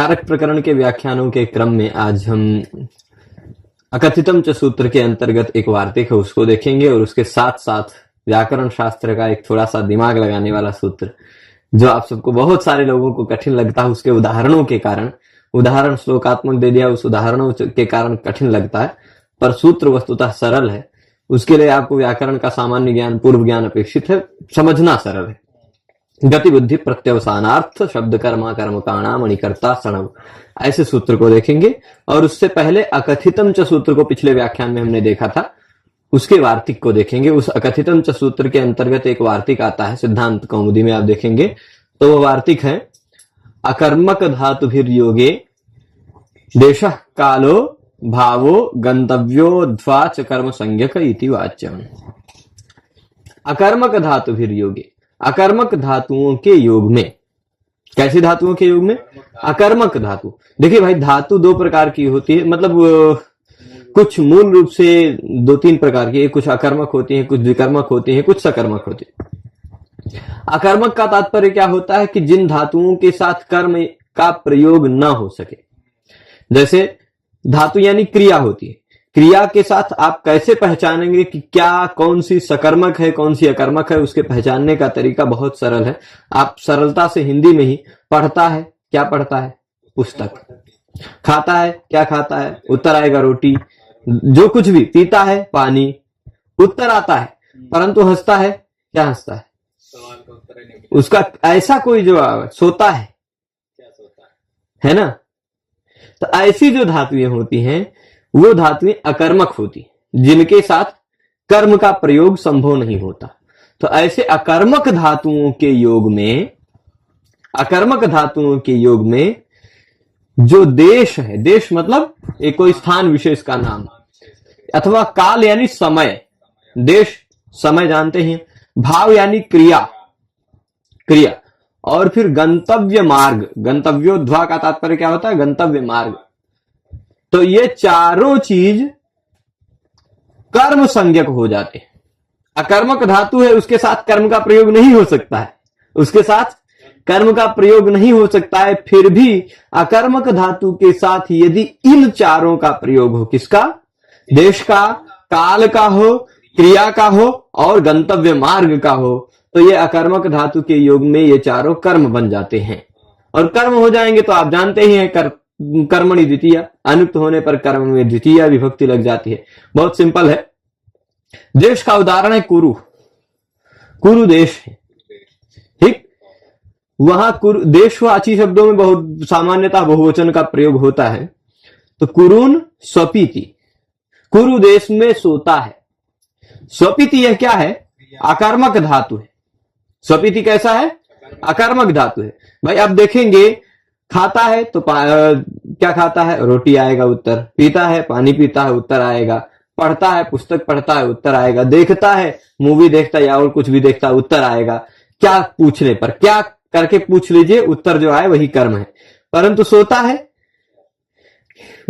कारक प्रकरण के व्याख्यानों के क्रम में आज हम अकथितम च सूत्र के अंतर्गत एक वार्तिक है उसको देखेंगे और उसके साथ साथ व्याकरण शास्त्र का एक थोड़ा सा दिमाग लगाने वाला सूत्र जो आप सबको बहुत सारे लोगों को कठिन लगता है, उसके उदाहरणों के कारण, उदाहरण श्लोकात्मक दे दिया, उस उदाहरणों के कारण कठिन लगता है, पर सूत्र वस्तुतः सरल है। उसके लिए आपको व्याकरण का सामान्य ज्ञान, पूर्व ज्ञान अपेक्षित है, समझना सरल है। गति बुद्धि प्रत्यवसानार्थ शब्द कर्मा कर्म काणा मणिकर्ता सणव, ऐसे सूत्र को देखेंगे। और उससे पहले अकथितम च सूत्र को पिछले व्याख्यान में हमने देखा था, उसके वार्तिक को देखेंगे। उस अकथितम च सूत्र के अंतर्गत एक वार्तिक आता है सिद्धांत कौमुदी में, आप देखेंगे तो वो वार्तिक है अकर्मक धातुभिर योगे देशः कालो भावो गंतव्यो ध्वा च कर्म संज्ञक इति वाच्यम। अकर्मक धातुभिर योगे, अकर्मक धातुओं के योग में। कैसी धातुओं के योग में? अकर्मक धातु। देखिए भाई, धातु दो प्रकार की होती है, मतलब कुछ मूल रूप से दो तीन प्रकार की है। कुछ अकर्मक होती है, कुछ द्विकर्मक होती है, कुछ सकर्मक होती है। अकर्मक का तात्पर्य क्या होता है कि जिन धातुओं के साथ कर्म का प्रयोग न हो सके। जैसे धातु यानी क्रिया होती है, क्रिया के साथ आप कैसे पहचानेंगे कि क्या कौन सी सकर्मक है कौन सी अकर्मक है? उसके पहचानने का तरीका बहुत सरल है। आप सरलता से हिंदी में ही, पढ़ता है क्या पढ़ता है? पुस्तक। खाता है क्या खाता है? उत्तर आएगा रोटी। जो कुछ भी पीता है पानी, उत्तर आता है। परंतु हंसता है क्या हंसता है? उसका ऐसा कोई जवाब। सोता है है ना? तो ऐसी जो धातुएं होती हैं वो धातुएं अकर्मक होती, जिनके साथ कर्म का प्रयोग संभव नहीं होता। तो ऐसे अकर्मक धातुओं के योग में, अकर्मक धातुओं के योग में जो देश है, देश मतलब एक कोई स्थान विशेष का नाम, अथवा काल यानी समय, देश समय जानते हैं, भाव यानी क्रिया, क्रिया, और फिर गंतव्य मार्ग, गंतव्योध्वा का तात्पर्य क्या होता है? गंतव्य मार्ग। तो ये चारों चीज कर्म संज्ञक हो जाते हैं। अकर्मक धातु है, उसके साथ कर्म का प्रयोग नहीं हो सकता है, उसके साथ कर्म का प्रयोग नहीं हो सकता है। फिर भी अकर्मक धातु के साथ यदि इन चारों का प्रयोग हो, किसका? देश का, काल का हो, क्रिया का हो और गंतव्य मार्ग का हो, तो ये अकर्मक धातु के योग में ये चारों कर्म बन जाते हैं। और कर्म हो जाएंगे तो आप जानते ही हैं, कर्मणि द्वितीय, अनुक्त होने पर कर्म में द्वितीय विभक्ति लग जाती है। बहुत सिंपल है। देश का उदाहरण है कुरु। कुरु देश है, ठीक? वहां कुरु देशवाची शब्दों में बहुत सामान्यतः बहुवचन का प्रयोग होता है। तो कुरुन स्वपीति, कुरु देश में सोता है। स्वपीति यह क्या है? अकर्मक धातु है। स्वपीति कैसा है? अकर्मक धातु है। भाई आप देखेंगे, खाता है तो क्या खाता है? रोटी आएगा उत्तर। पीता है पानी पीता है, उत्तर आएगा। पढ़ता है पुस्तक पढ़ता है, उत्तर आएगा। देखता है मूवी देखता है या और कुछ भी देखता है, उत्तर आएगा। क्या पूछने पर, क्या करके पूछ लीजिए, उत्तर जो आए वही कर्म है। परंतु सोता है,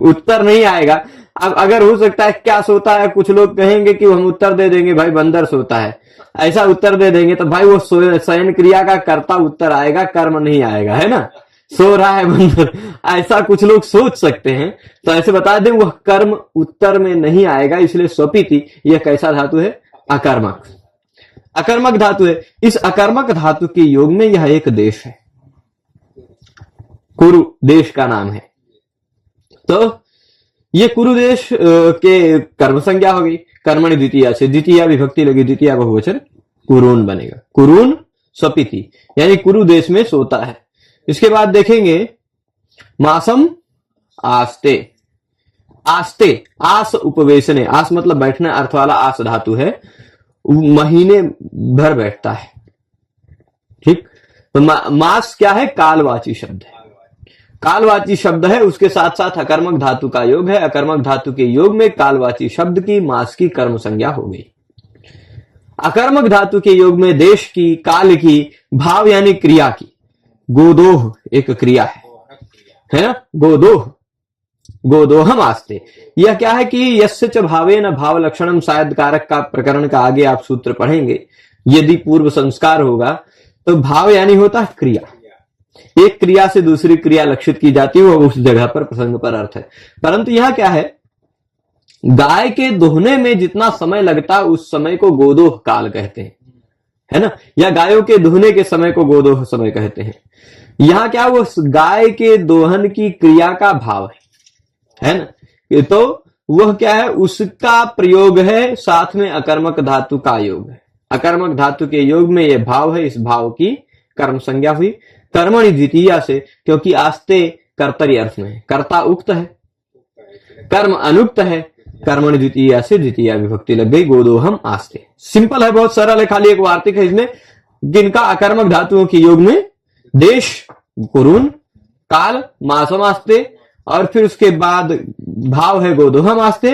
उत्तर नहीं आएगा। अब अगर हो सकता है क्या सोता है, कुछ लोग कहेंगे कि हम उत्तर दे देंगे भाई बंदर सोता है, ऐसा उत्तर दे देंगे तो भाई वो शयन क्रिया का कर्ता उत्तर आएगा, कर्म नहीं आएगा, है ना? सो रहा है बंदर, ऐसा कुछ लोग सोच सकते हैं। तो ऐसे बता दें, वह कर्म उत्तर में नहीं आएगा। इसलिए स्वपीति यह कैसा धातु है? अकर्मक, अकर्मक धातु है। इस अकर्मक धातु के योग में यह एक देश है, कुरु देश का नाम है। तो ये कुरु देश के कर्म संज्ञा हो गई। कर्मणि द्वितीया से द्वितीय विभक्ति लगी, द्वितीय बहुवचन कुरून बनेगा। कुरून स्वपीति यानी कुरु देश में सोता है। इसके बाद देखेंगे मासम आस्ते। आस्ते, आस उपवेशने, आस मतलब बैठना, अर्थ वाला आस धातु है। महीने भर बैठता है, ठीक? तो मास क्या है? कालवाची शब्द है, कालवाची शब्द है। उसके साथ साथ अकर्मक धातु का योग है। अकर्मक धातु के योग में कालवाची शब्द की, मास की कर्म संज्ञा हो गई। अकर्मक धातु के योग में देश की, काल की, भाव यानी क्रिया की। गोदोह एक क्रिया है ना? गोदोह, गोदोहम आस्ते। यह क्या है कि यस्य च भावेन भाव लक्षणम, शायद कारक का प्रकरण का आगे आप सूत्र पढ़ेंगे। यदि पूर्व संस्कार होगा तो भाव यानी होता है क्रिया। एक क्रिया से दूसरी क्रिया लक्षित की जाती है, वो उस जगह पर प्रसंग पर अर्थ है। परंतु यह क्या है, गाय के दोहने में जितना समय लगता है उस समय को गोदोह काल कहते हैं, है ना, या गायों के दोहने के समय को गोदोह समय कहते हैं। यहां क्या, वो गाय के दोहन की क्रिया का भाव है ना, ये तो वह क्या है, उसका प्रयोग है, साथ में अकर्मक धातु का योग है। अकर्मक धातु के योग में यह भाव है, इस भाव की कर्म संज्ञा हुई कर्मणि द्वितीया से, क्योंकि आस्ते कर्तरी अर्थ में है, कर्ता उक्त है, कर्म अनुक्त है, कर्मणि द्वितीया से द्वितीया विभक्ति लग गई, गोदोहम आस्ते। सिंपल है, बहुत सरल है, खाली एक वार्तिक है इसमें, जिनका अकर्मक धातुओं के योग में देश, कुरुन, काल, मासम आस्ते, और फिर उसके बाद भाव है गोदोहम आस्ते।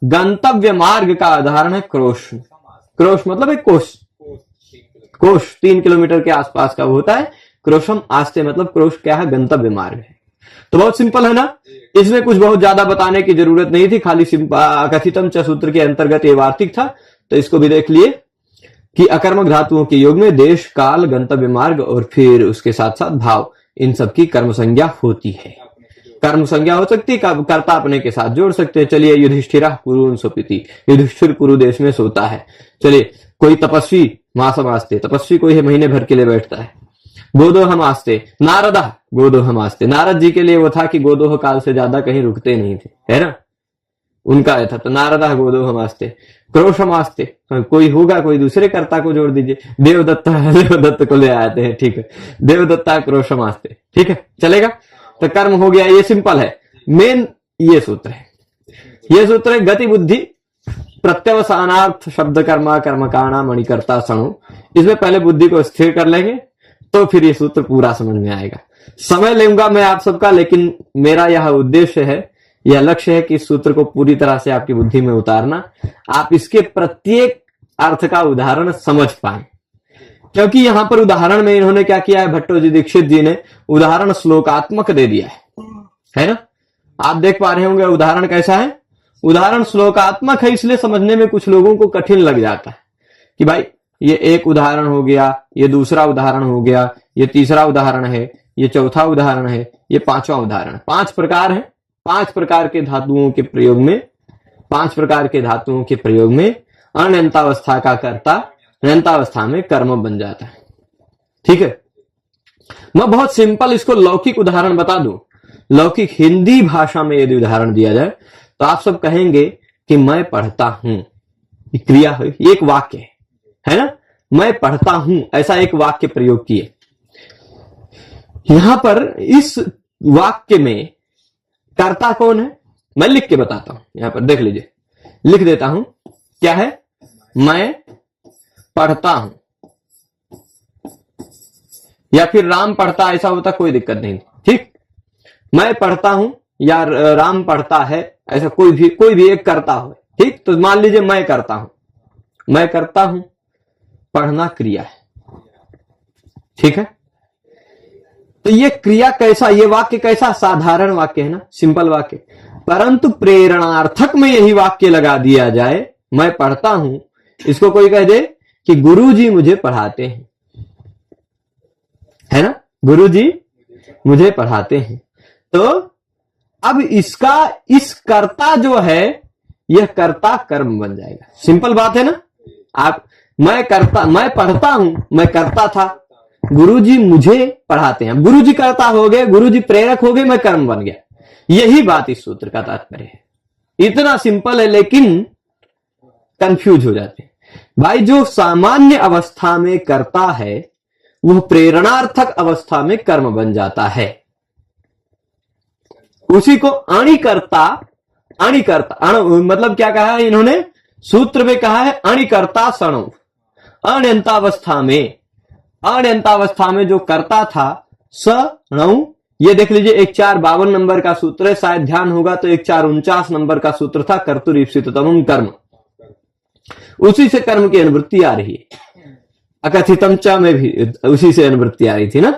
गंतव्य मार्ग का उदाहरण है क्रोश। क्रोश मतलब एक कोश, कोश 3 किलोमीटर के आसपास का वो होता है। क्रोशम आस्ते मतलब क्रोश क्या है, गंतव्य मार्ग है। तो बहुत सिंपल है ना, इसमें कुछ बहुत ज्यादा बताने की जरूरत नहीं थी, खाली कथितम च सूत्र के अंतर्गत ये वार्तिक था, तो इसको भी देख लिए कि अकर्मक धातुओं के योग में देश, काल, गंतव्य मार्ग और फिर उसके साथ साथ भाव, इन सबकी कर्म संज्ञा होती है। कर्म संज्ञा हो सकती है, कर्ता अपने के साथ जोड़ सकते हैं। चलिए, युधिष्ठिरा कुरुन सोपिति, युधिष्ठिर कुरु देश में सोता है। चलिए, कोई तपस्वी, मासम आस्ते, तपस्वी कोई है, महीने भर के लिए बैठता है। गोदोहम आस्ते, नारदा गोदोहम आस्ते, नारद जी के लिए वो था कि गोदोह काल से ज्यादा कहीं रुकते नहीं थे, है ना, उनका ऐसा, तो नारदा गोदोहम आस्ते। क्रोशम आस्ते, कोई होगा, कोई दूसरे कर्ता को जोड़ दीजिए, देवदत्त को ले आते हैं, ठीक है, देवदत्ता क्रोशम आस्ते, ठीक है, चलेगा। तो कर्म हो गया, ये सिंपल है, मेन ये सूत्र है। ये सूत्र है गति बुद्धि प्रत्यवसानार्थ शब्द कर्मा कर्मकाणा मणिकर्ता सणु। इसमें पहले बुद्धि को स्थिर कर लेंगे तो फिर ये सूत्र पूरा समझ में आएगा। समय लूंगा मैं आप सबका, लेकिन मेरा यह उद्देश्य है, यह लक्ष्य है कि इस सूत्र को पूरी तरह से आपकी बुद्धि में उतारना, आप इसके प्रत्येक अर्थ का उदाहरण समझ पाए। क्योंकि यहां पर उदाहरण में इन्होंने क्या किया है, भट्टो जी दीक्षित जी ने उदाहरण श्लोकात्मक दे दिया है ना। आप देख पा रहे होंगे उदाहरण कैसा है, उदाहरण श्लोकात्मक है, इसलिए समझने में कुछ लोगों को कठिन लग जाता है कि भाई ये एक उदाहरण हो गया, ये दूसरा उदाहरण हो गया, ये तीसरा उदाहरण है, ये चौथा उदाहरण है, ये पांचवा उदाहरण। 5 प्रकार है, 5 प्रकार के धातुओं के प्रयोग में, 5 प्रकार के धातुओं के प्रयोग में अनंतावस्था का कर्ता अनंतावस्था में कर्म बन जाता है। ठीक है, मैं बहुत सिंपल इसको लौकिक उदाहरण बता दूं। लौकिक हिंदी भाषा में यदि उदाहरण दिया जाए तो आप सब कहेंगे कि मैं पढ़ता हूं, क्रिया है, एक वाक्य है ना, मैं पढ़ता हूं, ऐसा एक वाक्य प्रयोग किए। यहां पर इस वाक्य में कर्ता कौन है, मैं लिख के बताता हूं। यहां पर देख लीजिए, लिख देता हूं, क्या है, मैं पढ़ता हूं, या फिर राम पढ़ता, ऐसा होता कोई दिक्कत नहीं, ठीक। मैं पढ़ता हूं या राम पढ़ता है, ऐसा कोई भी एक करता हो, ठीक। तो मान लीजिए मैं करता हूं, मैं करता हूं, पढ़ना क्रिया है, ठीक है। तो ये क्रिया कैसा, ये वाक्य कैसा, साधारण वाक्य है ना, सिंपल वाक्य। परंतु प्रेरणार्थक में यही वाक्य लगा दिया जाए, मैं पढ़ता हूं, इसको कोई कह दे कि गुरुजी मुझे पढ़ाते हैं, है ना, गुरुजी मुझे पढ़ाते हैं। तो अब इसका इस कर्ता जो है, यह कर्ता कर्म बन जाएगा। सिंपल बात है ना। आप, मैं पढ़ता हूं, मैं करता था, गुरुजी मुझे पढ़ाते हैं, गुरुजी कर्ता हो गए, गुरुजी प्रेरक हो गए, मैं कर्म बन गया। यही बात इस सूत्र का तात्पर्य है। इतना सिंपल है, लेकिन कंफ्यूज हो जाते हैं भाई। जो सामान्य अवस्था में करता है वह प्रेरणार्थक अवस्था में कर्म बन जाता है। उसी को अणिकर्ता, मतलब क्या कहा है इन्होंने सूत्र में, कहा है अणिकर्ता सणु। अण्यंतावस्था में जो करता था सणु, ये देख लीजिए 1452 नंबर का सूत्र है, शायद ध्यान होगा तो 1449 नंबर का सूत्र था, कर्तुरीप्सिततमं कर्म। उसी से कर्म की अनुवृत्ति आ रही है। अकथितम च में भी उसी से अनुवृत्ति आ रही थी ना,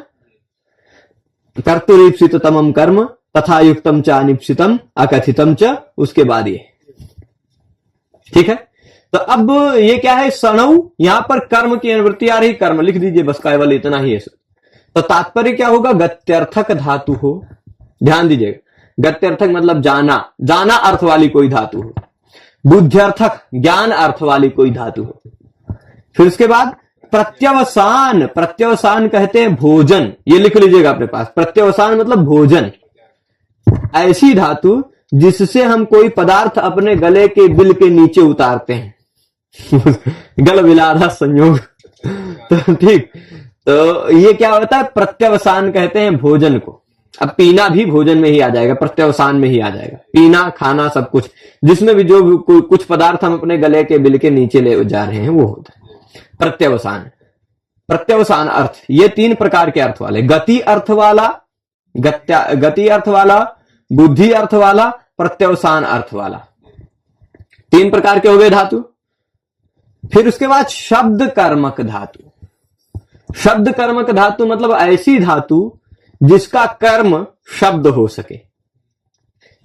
कर्तुरीप्सिततमं कर्म तथा युक्तम च अनिप्सितम अकथितम च, उसके बाद ये, ठीक है। तो अब ये क्या है, सणु, यहां पर कर्म की अनुवृत्ति आ रही, कर्म लिख दीजिए बस, केवल इतना ही है। तो तात्पर्य क्या होगा? गत्यर्थक धातु हो, ध्यान दीजिएगा, गत्यर्थक मतलब जाना, जाना अर्थ वाली कोई धातु हो, बुद्ध्यर्थक ज्ञान अर्थ वाली कोई धातु हो। फिर उसके बाद प्रत्यवसान, प्रत्यवसान कहते हैं भोजन, ये लिख लीजिएगा अपने पास, प्रत्यवसान मतलब भोजन, ऐसी धातु जिससे हम कोई पदार्थ अपने गले के बिल के नीचे उतारते हैं गल बिलाधा संयोग तो ठीक, तो ये क्या होता है? प्रत्यवसान कहते हैं भोजन को। अब पीना भी भोजन में ही आ जाएगा, प्रत्यवसान में ही आ जाएगा, पीना खाना सब कुछ, जिसमें भी जो भी कुछ पदार्थ हम अपने गले के बिल के नीचे ले जा रहे हैं वो होता है प्रत्यवसान। प्रत्यवसान अर्थ ये 3 प्रकार के अर्थ वाले, गति अर्थ वाला, गति अर्थ वाला, बुद्धि अर्थ वाला, प्रत्यवसान अर्थ वाला, 3 प्रकार के हो गए धातु। फिर उसके बाद शब्द कर्मक धातु। शब्द कर्मक धातु मतलब ऐसी धातु जिसका कर्म शब्द हो सके,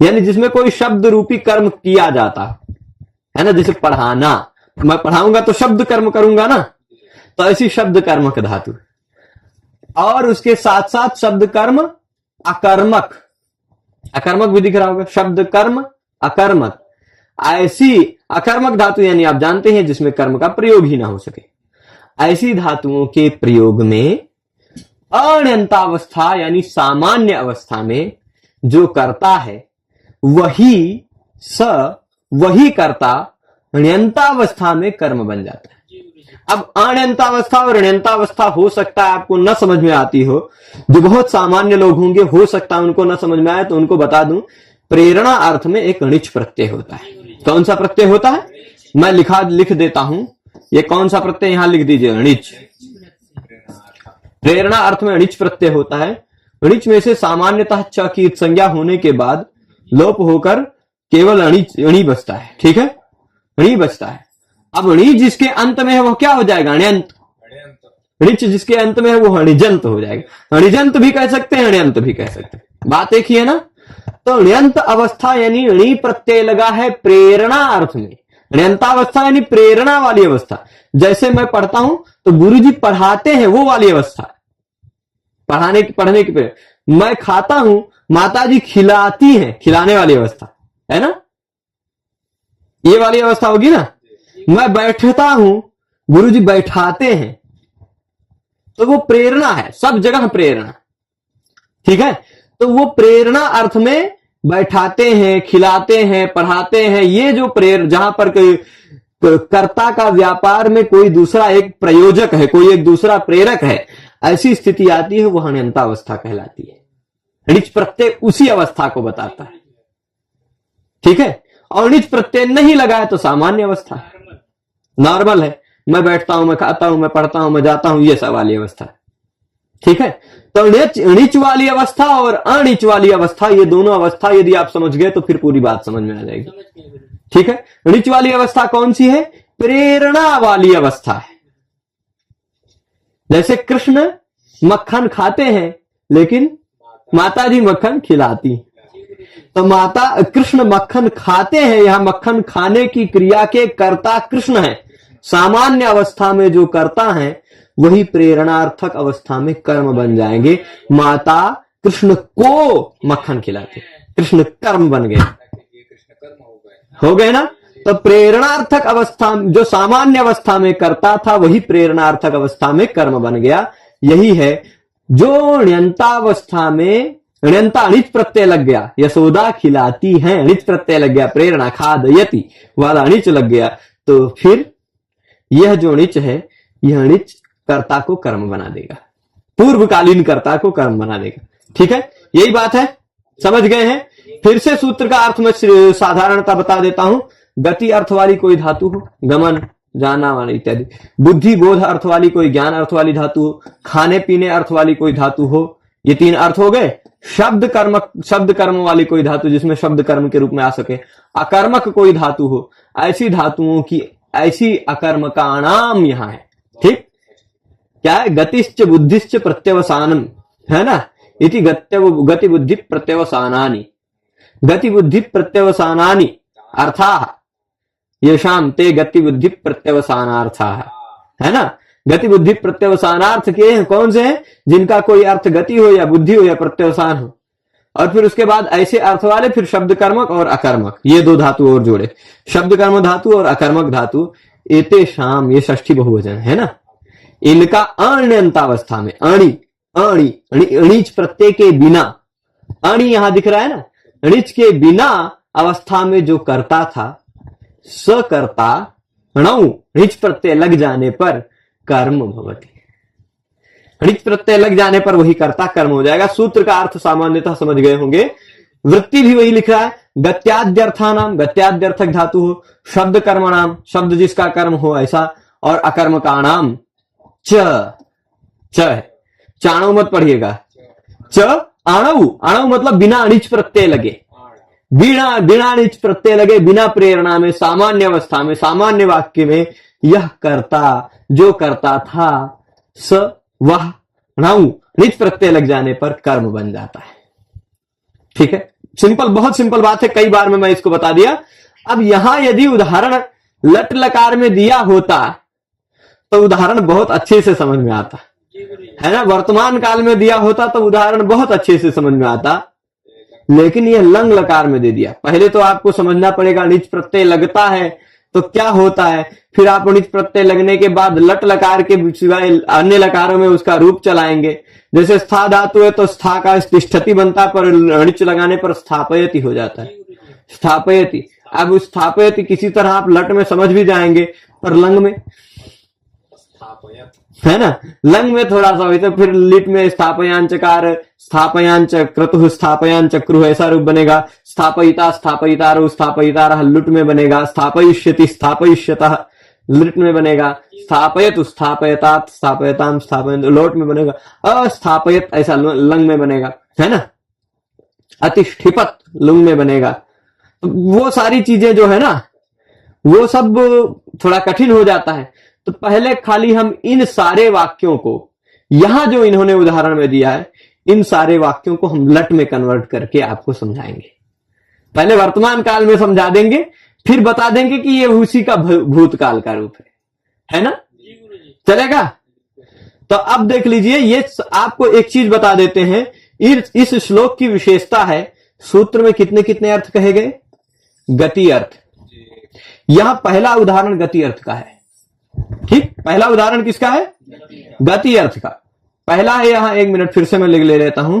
यानी जिसमें कोई शब्द रूपी कर्म किया जाता है ना, जैसे पढ़ाना, मैं पढ़ाऊंगा तो शब्द कर्म करूंगा ना, तो ऐसी शब्द कर्मक धातु। और उसके साथ साथ शब्द कर्म अकर्मक, अकर्मक भी दिख रहा होगा, शब्द कर्म अकर्मक, ऐसी अकर्मक धातु यानी आप जानते हैं जिसमें कर्म का प्रयोग ही ना हो सके। ऐसी धातुओं के प्रयोग में अण्यंतावस्था यानी सामान्य अवस्था में जो करता है वही कर्ता ण्यंतावस्था में कर्म बन जाता है। अब अण्यंतावस्था और ण्यंतावस्था हो सकता है आपको न समझ में आती हो, जो बहुत सामान्य लोग होंगे हो सकता है उनको न समझ में आए, तो उनको बता दूं, प्रेरणा अर्थ में एक णिच प्रत्यय होता है। कौन सा प्रत्यय होता है? मैं लिख देता हूं, ये कौन सा प्रत्यय यहां लिख दीजिए, णिच। प्रेरणा अर्थ में णिच प्रत्यय होता है। णिच में से सामान्यतः च की संज्ञा होने के बाद लोप होकर केवल अणि बचता है, ठीक है, णी बचता है। अब णी जिसके अंत में है वो क्या हो जाएगा? अण्यंत। णिच जिसके अंत में है वो अणिजंत हो जाएगा। अणिजंत भी कह सकते हैं, अण्यंत भी कह सकते हैं, बात एक ही है ना। तो अण्यंत अवस्था यानी णी प्रत्यय लगा है प्रेरणा अर्थ में। अण्यंतावस्था यानी प्रेरणा वाली अवस्था, जैसे मैं पढ़ता हूं तो गुरुजी पढ़ाते हैं वो वाली अवस्था, पढ़ने की मैं खाता हूं, माताजी खिलाती हैं, खिलाने वाली अवस्था है ना, ये वाली अवस्था होगी ना। मैं बैठता हूं, गुरुजी बैठाते हैं, तो वो प्रेरणा है, सब जगह प्रेरणा, ठीक है। तो वो प्रेरणा अर्थ में बैठाते हैं, खिलाते हैं, पढ़ाते हैं, ये जो जहां पर कर्ता का व्यापार में कोई दूसरा एक प्रयोजक है, कोई एक दूसरा प्रेरक है, ऐसी स्थिति आती है, वह अण्यंतावस्था कहलाती है। णिच प्रत्यय उसी अवस्था को बताता है, ठीक है। और णिच प्रत्यय नहीं लगाया तो सामान्य अवस्था है, नॉर्मल है, मैं बैठता हूं, मैं खाता हूं, मैं पढ़ता हूं, मैं जाता हूं, ये सब वाली अवस्था, ठीक है। तो णिच वाली अवस्था और अणिच वाली अवस्था, ये दोनों अवस्था यदि आप समझ गए तो फिर पूरी बात समझ में आ जाएगी, ठीक है। णिच वाली अवस्था कौन सी है? प्रेरणा वाली अवस्था है। जैसे कृष्ण मक्खन खाते हैं लेकिन माता जी मक्खन खिलाती, तो कृष्ण मक्खन खाते हैं, यहां मक्खन खाने की क्रिया के कर्ता कृष्ण है। सामान्य अवस्था में जो करता है वही प्रेरणार्थक अवस्था में कर्म बन जाएंगे। माता कृष्ण को मक्खन खिलाते, कृष्ण कर्म बन गए, हो गए ना। तो प्रेरणार्थक अवस्था जो सामान्य अवस्था में करता था वही प्रेरणार्थक अवस्था में कर्म बन गया। यही है जो ण्यंतावस्था में ण्यंता णिच प्रत्यय लग गया, यशोदा खिलाती है, णिच प्रत्यय लग गया, प्रेरणा खादयति वाला णिच लग गया, तो फिर यह जो णिच है, यह णिच कर्ता को कर्म बना देगा, पूर्वकालीन कर्ता को कर्म बना देगा, ठीक है। यही बात है, समझ गए हैं। फिर से सूत्र का अर्थ में साधारणता बता देता हूं। गति अर्थ वाली कोई धातु हो, गमन जाना वाली इत्यादि, बुद्धि बोध अर्थ वाली कोई ज्ञान अर्थ वाली धातु हो, खाने पीने अर्थ वाली कोई धातु हो, ये 3 अर्थ हो गए। शब्द कर्म वाली कोई धातु जिसमें शब्द कर्म के रूप में आ सके, अकर्मक कोई धातु हो, ऐसी धातुओं की ऐसी अकर्मकाणाम यहां है, ठीक। क्या है? गतिश्च बुद्धिश्च प्रत्यवसानम, है ना, इति गति बुद्धि प्रत्यवसानानि, गति बुद्धि प्रत्यवसानानि अर्थाः येषां ते गति बुद्धि प्रत्यवसानार्थाः, है ना। गति बुद्धि प्रत्यवसानार्थ के हैं, कौन से हैं? जिनका कोई अर्थ गति हो या बुद्धि हो या प्रत्यवसान हो। और फिर उसके बाद ऐसे अर्थ वाले फिर शब्द कर्मक और अकर्मक, ये दो धातु और जोड़े, शब्द कर्म धातु और अकर्मक धातु। एते शाम, ये षष्ठी बहुवचन है ना, इनका अण्यंतावस्था में अणि अणि अणिच प्रत्यय के बिना, अणि यहां दिख रहा है ना, अणिच के बिना अवस्था में जो करता था, सकर्ता णौ णिच प्रत्यय लग जाने पर कर्म भवति। णिच प्रत्यय लग जाने पर वही कर्ता कर्म हो जाएगा। सूत्र का अर्थ सामान्यतः समझ गए होंगे। वृत्ति भी वही लिख रहा है, गत्याद्यर्थानाम, गत्याद्यर्थक धातु हो, शब्द कर्मणाम, शब्द जिसका कर्म हो ऐसा, और अकर्मकाणाम च है, चाणव मत पढ़िएगा, च आणव, आणव मतलब बिना अणिच प्रत्यय लगे, बिना अणिच प्रत्यय लगे, बिना प्रेरणा में, सामान्य अवस्था में, सामान्य वाक्य में यह कर्ता जो करता था, स वह णौ निच प्रत्यय लग जाने पर कर्म बन जाता है। ठीक है, सिंपल, बहुत सिंपल बात है, कई बार में मैं इसको बता दिया। अब यहां यदि उदाहरण लट लकार में दिया होता तो उदाहरण बहुत अच्छे से समझ में आता है ना, वर्तमान काल में दिया होता तो उदाहरण बहुत अच्छे से समझ में आता, लेकिन यह लंग लकार में दे दिया। पहले तो आपको समझना पड़ेगा निच प्रत्यय लगता है तो क्या होता है, फिर आप निच प्रत्यय लगने के बाद लट लकार के सिवाय अन्य लकारों में उसका रूप चलाएंगे। जैसे स्था धातु है तो स्था का तिष्ठति बनता है, पर णिच लगाने पर स्थापयति हो जाता है, स्थापयति। अब उस स्थापयति किसी तरह आप लट में समझ भी जाएंगे, पर लंग में है ना, लंग में थोड़ा सा वैसे, फिर लिट में स्थापयांचकार, स्थापयांच क्रतुः, स्थापयांच क्रुः, ऐसा रूप बनेगा। स्थापयिता, स्थापयितारो, स्थापयितारः लुट में बनेगा। स्थापयिष्यति, स्थापयिष्यतः लिट में बनेगा। स्थापयतु, स्थापयतात, स्थापयताम, स्थापयत लोट में बनेगा। अस्थापयत ऐसा लंग में बनेगा, है ना। अतिष्ठिपत लुंग में बनेगा। तो वो सारी चीजें जो है ना, वो सब थोड़ा कठिन हो जाता है। तो पहले खाली हम इन सारे वाक्यों को, यहां जो इन्होंने उदाहरण में दिया है, इन सारे वाक्यों को हम लट में कन्वर्ट करके आपको समझाएंगे। पहले वर्तमान काल में समझा देंगे, फिर बता देंगे कि ये उसी का भूतकाल का रूप है ना, चलेगा। तो अब देख लीजिए, ये आपको एक चीज बता देते हैं, इस श्लोक की विशेषता है, सूत्र में कितने कितने अर्थ कहे गए, गति अर्थ। यहां पहला उदाहरण गति अर्थ का है, ठीक, पहला उदाहरण किसका है, गति अर्थ का पहला है। यहां 1 मिनट फिर से मैं लिख ले लेता हूं,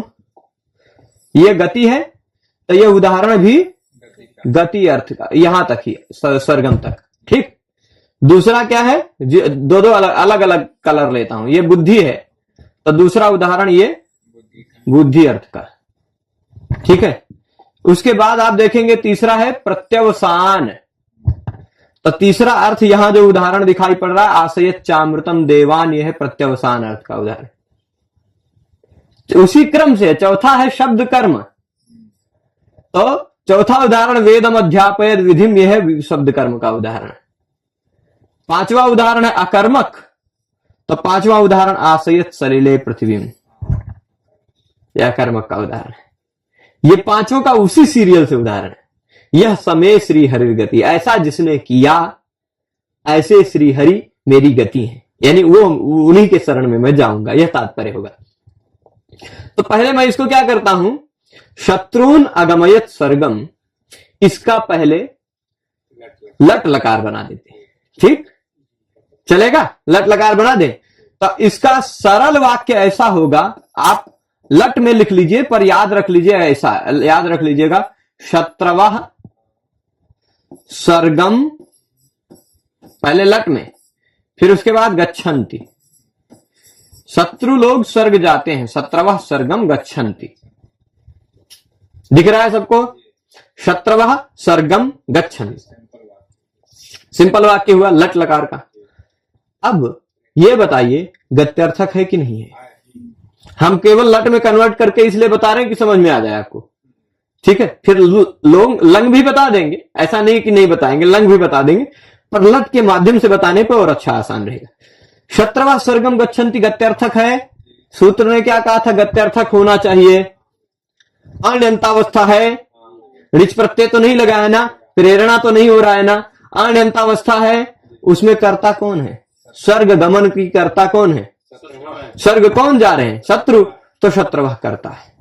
यह गति है तो यह उदाहरण भी गति अर्थ का, यहां तक ही, सरगम तक, ठीक। दूसरा क्या है, दो अलग अलग कलर लेता हूं, यह बुद्धि है तो दूसरा उदाहरण ये बुद्धि अर्थ का, ठीक है। उसके बाद आप देखेंगे तीसरा है प्रत्यवसान, तो तीसरा अर्थ यहां जो उदाहरण दिखाई पड़ रहा है, आशयत चामृतम देवान, यह है प्रत्यवसान अर्थ का उदाहरण। उसी क्रम से चौथा है शब्द कर्म, तो चौथा उदाहरण वेदम अध्यापयत विधिम, यह है शब्द कर्म का उदाहरण। पांचवा उदाहरण है अकर्मक, तो पांचवा उदाहरण आशयत सलिले पृथ्वी, यह अकर्मक का उदाहरण है। ये पांचों का उसी सीरियल से उदाहरण है। यह समय श्री हरि गति, ऐसा जिसने किया ऐसे श्री हरि मेरी गति है, यानी वो उन्हीं के शरण में मैं जाऊंगा, यह तात्पर्य होगा। तो पहले मैं इसको क्या करता हूं, शत्रुन अगमयत सर्गम, इसका पहले लट लकार बना देते हैं, ठीक चलेगा, लट लकार बना दे। तो इसका सरल वाक्य ऐसा होगा, आप लट में लिख लीजिए, पर याद रख लीजिए, ऐसा याद रख लीजिएगा, शत्रवः सर्गम, पहले लट में, फिर उसके बाद गच्छन्ति, शत्रु लोग स्वर्ग जाते हैं, शत्रवः सर्गम गच्छन्ति, दिख रहा है सबको, शत्रवः सर्गम गच्छन्ति, सिंपल वाक्य हुआ लट लकार का। अब ये बताइए गत्यर्थक है कि नहीं है, हम केवल लट में कन्वर्ट करके इसलिए बता रहे हैं कि समझ में आ जाए आपको, ठीक है। फिर लंग भी बता देंगे, ऐसा नहीं कि नहीं बताएंगे, लंग भी बता देंगे, पर लट के माध्यम से बताने पर और अच्छा आसान रहेगा। शत्रवा स्वर्गम गच्छन्ति गत्यर्थक है, सूत्र ने क्या कहा था, गत्यर्थक होना चाहिए, अण्यंतावस्था है, ऋच प्रत्यय तो नहीं लगा है ना, प्रेरणा तो नहीं हो रहा है ना, अण्यंतावस्था है, उसमें कर्ता कौन है, स्वर्ग गमन की कर्ता कौन है? स्वर्ग कौन जा रहे हैं? शत्रु। तो शत्रवः करता है,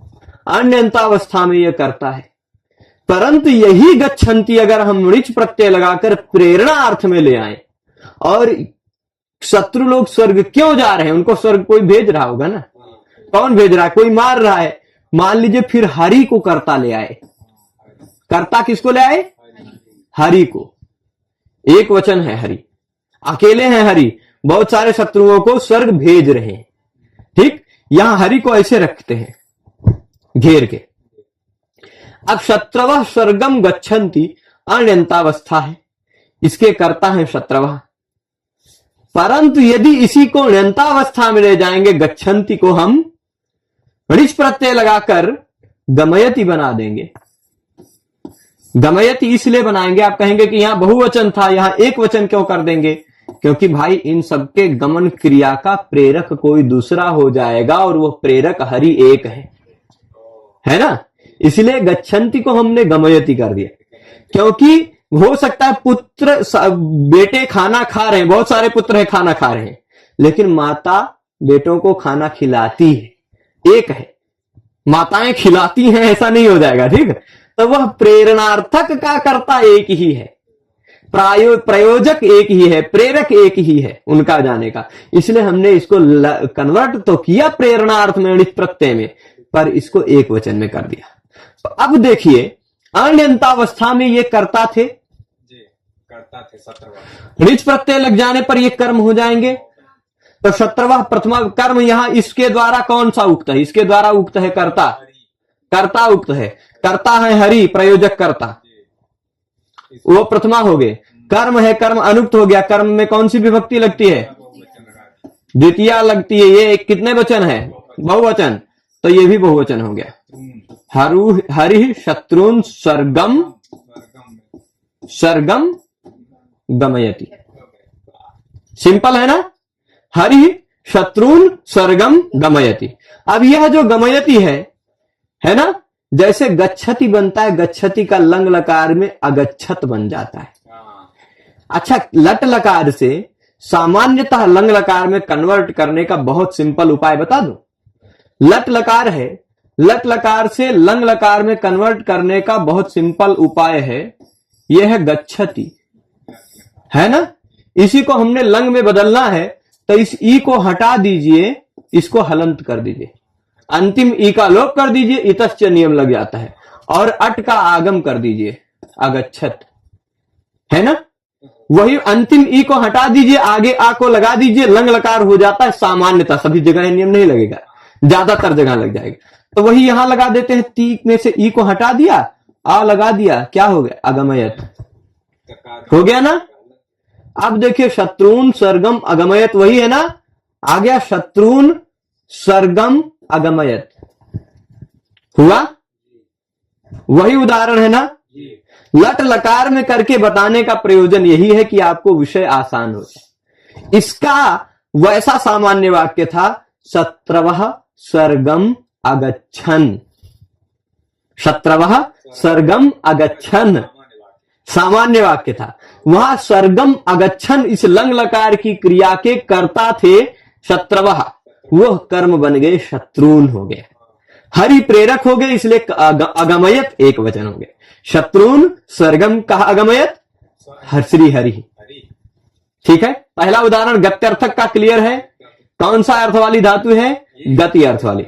अन्यंतावस्था में यह करता है। परंतु यही गच्छन्ति अगर हम ऋच प्रत्यय लगाकर प्रेरणा अर्थ में ले आए, और शत्रु लोग स्वर्ग क्यों जा रहे हैं? उनको स्वर्ग कोई भेज रहा होगा ना। कौन भेज रहा है? कोई मार रहा है। मान लीजिए फिर हरि को कर्ता ले आए। कर्ता किसको ले आए? हरि को। एक वचन है हरि, अकेले हैं हरि, बहुत सारे शत्रुओं को स्वर्ग भेज रहे हैं। ठीक, यहां हरि को ऐसे रखते हैं घेर के। अब शत्रवः स्वर्गम गच्छन्ति अण्यंतावस्था है, इसके कर्ता है शत्रवः। परंतु यदि इसी को अण्यंतावस्था में ले जाएंगे, गच्छन्ति को हम ऋच प्रत्यय लगाकर गमयति बना देंगे। गमयति इसलिए बनाएंगे, आप कहेंगे कि यहां बहुवचन था, यहां एक वचन क्यों कर देंगे? क्योंकि भाई इन सबके गमन क्रिया का प्रेरक कोई दूसरा हो जाएगा, और वो प्रेरक हरि एक है ना। इसलिए गच्छन्ति को हमने गमयति कर दिया, क्योंकि हो सकता है पुत्र बेटे खाना खा रहे हैं, बहुत सारे पुत्र हैं खाना खा रहे हैं, लेकिन माता बेटों को खाना खिलाती है, एक है। माताएं खिलाती हैं ऐसा नहीं हो जाएगा, ठीक है। तो वह प्रेरणार्थक का कर्ता एक ही है, प्रयोजक एक ही है, प्रेरक एक ही है उनका जाने का। इसलिए हमने इसको कन्वर्ट तो किया प्रेरणार्थ में ऋच प्रत्यय में, पर इसको एक वचन में कर दिया। तो अब देखिए अण्यंतावस्था में ये कर्ता थे, ऋच प्रत्यय लग जाने पर ये कर्म हो जाएंगे। तो शत्रवः प्रथमा कर्म यहां इसके द्वारा कौन सा उक्त है? इसके द्वारा उक्त है कर्ता, कर्ता उक्त है, कर्ता है हरि, प्रयोजक कर्ता, वो प्रथमा हो गए। कर्म है, कर्म अनुक्त हो गया। कर्म में कौन सी विभक्ति लगती है? द्वितीया लगती है। ये कितने वचन है? बहुवचन, तो ये भी बहुवचन हो गया। हरि शत्रुन स्वर्गम स्वर्गम गमयति। सिंपल है ना, हरि शत्रुन स्वर्गम गमयति। अब यह जो गमयति है ना, जैसे गच्छति बनता है, गच्छति का लंग लकार में अगच्छत बन जाता है। अच्छा, लट लकार से सामान्यतः लंग लकार में कन्वर्ट करने का बहुत सिंपल उपाय बता दूं। लट लकार है, लट लकार से लंग लकार में कन्वर्ट करने का बहुत सिंपल उपाय है, यह है गच्छति, है ना। इसी को हमने लंग में बदलना है, तो इस ई को हटा दीजिए, इसको हलंत कर दीजिए, अंतिम ई का लोप कर दीजिए, इतश्च नियम लग जाता है, और अट का आगम कर दीजिए, अगच्छत, है ना। वही अंतिम ई को हटा दीजिए, आगे आ को लगा दीजिए, लंग लकार हो जाता है। सामान्यतः सभी जगह नियम नहीं लगेगा, ज्यादातर जगह लग जाएगा। तो वही यहां लगा देते हैं, ती में से ई को हटा दिया, आ लगा दिया, क्या हो गया? अगमयत हो गया ना। अब देखिए शत्रुन स्वर्गम अगमयत, वही है ना, आ गया शत्रुन स्वर्गम अगमयत, हुआ वही उदाहरण है ना। लट लकार में करके बताने का प्रयोजन यही है कि आपको विषय आसान हो जाए। इसका वैसा सामान्य वाक्य था, शत्रवः स्वर्गम अगच्छन, शत्रवः स्वर्गम अगच्छन, सामान्य वाक्य था। वहां स्वर्गम अगच्छन इस लंग लकार की क्रिया के कर्ता थे शत्रवः, वो कर्म बन गए शत्रुन हो गए, हरि प्रेरक हो गए, इसलिए अगमयत एक वचन हो गए। शत्रुन स्वर्गम कहा अगमयत, श्री हरि। ठीक है, पहला उदाहरण गत्यर्थक का क्लियर है। कौन सा अर्थ वाली धातु है? गति अर्थ वाली।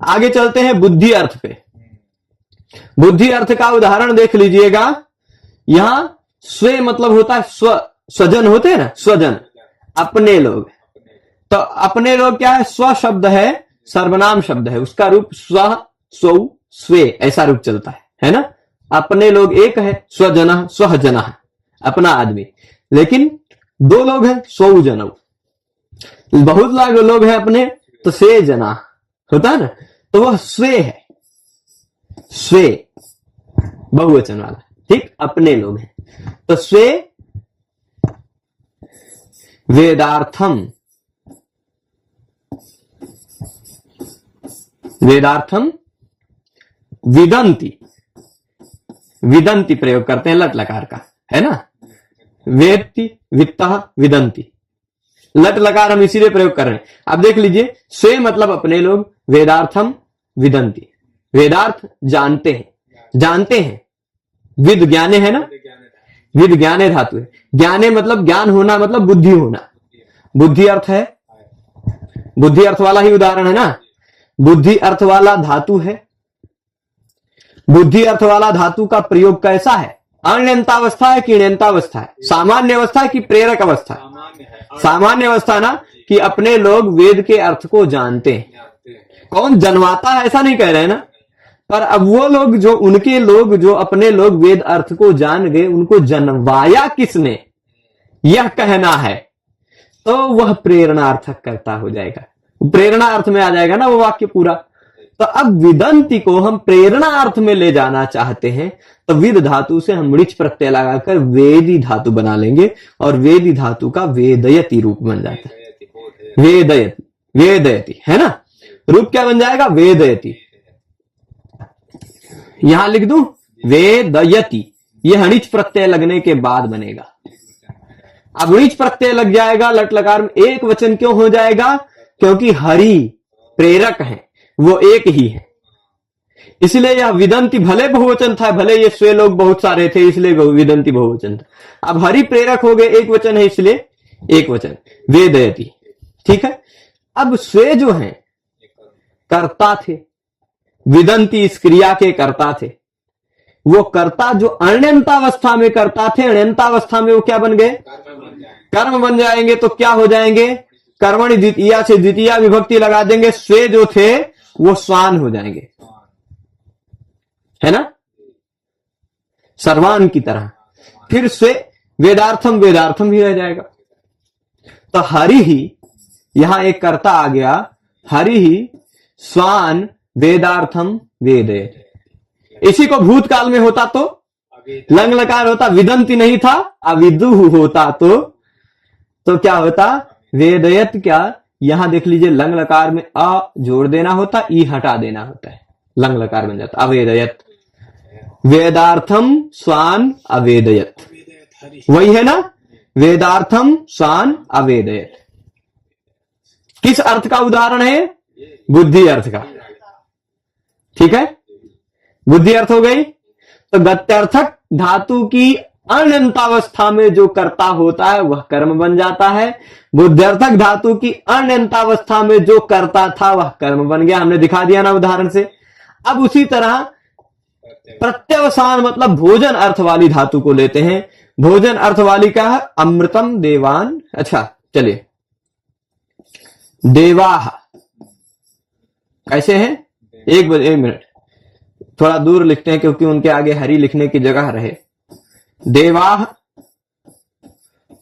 आगे चलते हैं बुद्धि अर्थ पे। बुद्धि अर्थ का उदाहरण देख लीजिएगा। यहां स्वे मतलब होता है स्व, स्वजन होते हैं ना, स्वजन, अपने लोग। तो अपने लोग क्या है? स्व शब्द है, सर्वनाम शब्द है, उसका रूप स्व, स्वौ, स्वे ऐसा रूप चलता है ना। अपने लोग एक है, स्वजन, स्वजन, अपना आदमी। लेकिन दो लोग हैं, स्वौ जनौ। बहुत लोग हैं अपने, तो स्वे जना होता है ना, तो वह स्वे है, स्वे बहुवचन वाला, ठीक, अपने लोग हैं। तो स्वे वेदार्थम, वेदार्थम विदंती, विदंती प्रयोग करते हैं लट लकार का, है ना। वेत्ति वित्तः विदंती, लट लकार हम इसीलिए प्रयोग कर रहे हैं। अब देख लीजिए, स्वे मतलब अपने लोग, वेदार्थम विदंती, वेदार्थ जानते हैं, जानते हैं, विद ज्ञाने है ना, विद ज्ञाने धातु है, ज्ञाने मतलब ज्ञान होना, मतलब बुद्धि होना, बुद्धि अर्थ है, बुद्धि अर्थ वाला ही उदाहरण है ना, बुद्धि अर्थ वाला धातु है। बुद्धि अर्थ वाला धातु का प्रयोग कैसा है, अण्यंतावस्था है कि ण्यंतावस्था है, सामान्य अवस्था है कि प्रेरक अवस्था है, सामान्य अवस्था ना, कि अपने लोग वेद के अर्थ को जानते हैं। कौन जनवाता है ऐसा नहीं कह रहे हैं ना, पर अब वो लोग जो, उनके लोग जो अपने लोग वेद अर्थ को जान गए, उनको जनवाया किसने, यह कहना है, तो वह प्रेरणार्थक कर्ता हो जाएगा, प्रेरणा अर्थ में आ जाएगा ना वो वाक्य पूरा। तो अब विदंती को हम प्रेरणा अर्थ में ले जाना चाहते हैं, तो विद धातु से हम ऋच प्रत्यय लगाकर वेदी धातु बना लेंगे, और वेदी धातु का वेदयति रूप बन जाता है, वेदयति, वेदयति है ना, रूप क्या बन जाएगा, वेदयति। यहां लिख दूं वेदयति, यह ऋच प्रत्यय लगने के बाद बनेगा। अब ऋच प्रत्यय लग जाएगा लट लकार में, एक वचन क्यों हो जाएगा, क्योंकि हरि प्रेरक है, वो एक ही है, इसलिए यह विदंती भले बहुवचन था, भले ये स्वे लोग बहुत सारे थे इसलिए विदंती बहुवचन था। अब हरि प्रेरक हो गए, एक वचन है इसलिए एक वचन, वेदयति, ठीक है। अब स्वे जो है कर्ता थे, विदंती इस क्रिया के कर्ता थे, वो कर्ता जो अण्यंतावस्था में कर्ता थे, अण्यंतावस्था में वो क्या बन गए, कर्म बन जाएंगे। तो क्या हो जाएंगे, कर्मणि द्वितीया से द्वितीया विभक्ति लगा देंगे, स्वे जो थे वो स्वान हो जाएंगे, है ना, सर्वान की तरह। फिर स्वे वेदार्थम, वेदार्थम ही रह जाएगा। तो हरि ही, यहां एक कर्ता आ गया, हरि ही स्वान वेदार्थम वेदयति। इसी को भूतकाल में होता तो लंग लकार होता, विदंती नहीं था, अविदु होता तो क्या होता, वेदयत। क्या, यहां देख लीजिए लंग लकार में अ जोड़ देना होता, ई हटा देना होता है, लंग लकार बन जाता अवेदयत, वेदार्थम स्वान अवेदयत, वही है ना, वेदार्थम स्वान अवेदयत। किस अर्थ का उदाहरण है, बुद्धि अर्थ का, ठीक है, बुद्धि अर्थ हो गई। तो गत्यर्थक धातु की अण्यंतावस्था में जो कर्ता होता है वह कर्म बन जाता है, बुद्ध्यर्थक धातु की अण्यंतावस्था में जो कर्ता था वह कर्म बन गया, हमने दिखा दिया ना उदाहरण से। अब उसी तरह प्रत्यवसान मतलब भोजन अर्थ वाली धातु को लेते हैं, भोजन अर्थ वाली का है अमृतम देवान। अच्छा चलिए, देवाह कैसे हैं, एक मिनट थोड़ा दूर लिखते हैं क्योंकि उनके आगे हरि लिखने की जगह रहे। देवाह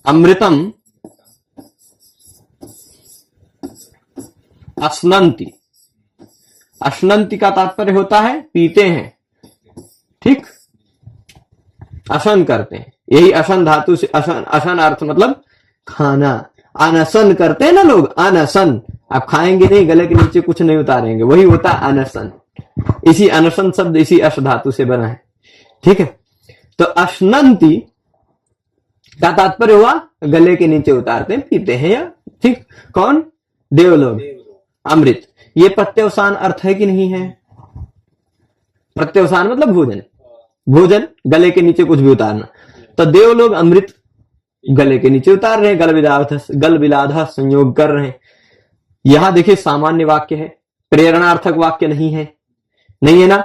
अमृतम अश्नन्ति, अश्नन्ति का तात्पर्य होता है पीते हैं, ठीक, अशन करते हैं, यही अशन धातु से, अशन, अशन अर्थ मतलब खाना, अनशन करते हैं ना लोग, अनशन, आप खाएंगे नहीं, गले के नीचे कुछ नहीं उतारेंगे, वही होता है अनशन। इसी अनशन शब्द इसी अश धातु से बना है, ठीक है। तो अश्नन्ति का तात्पर्य हुआ गले के नीचे उतारते हैं, पीते हैं, या ठीक, कौन, देवलोग, अमृत। ये प्रत्यवसान अर्थ है कि नहीं है, प्रत्यवसान मतलब भोजन, भोजन गले के नीचे कुछ भी उतारना। तो देवलोग अमृत गले के नीचे उतार रहे हैं, गल विलाधा संयोग कर रहे हैं। यहां देखिए सामान्य वाक्य है, प्रेरणार्थक वाक्य नहीं है, नहीं है ना,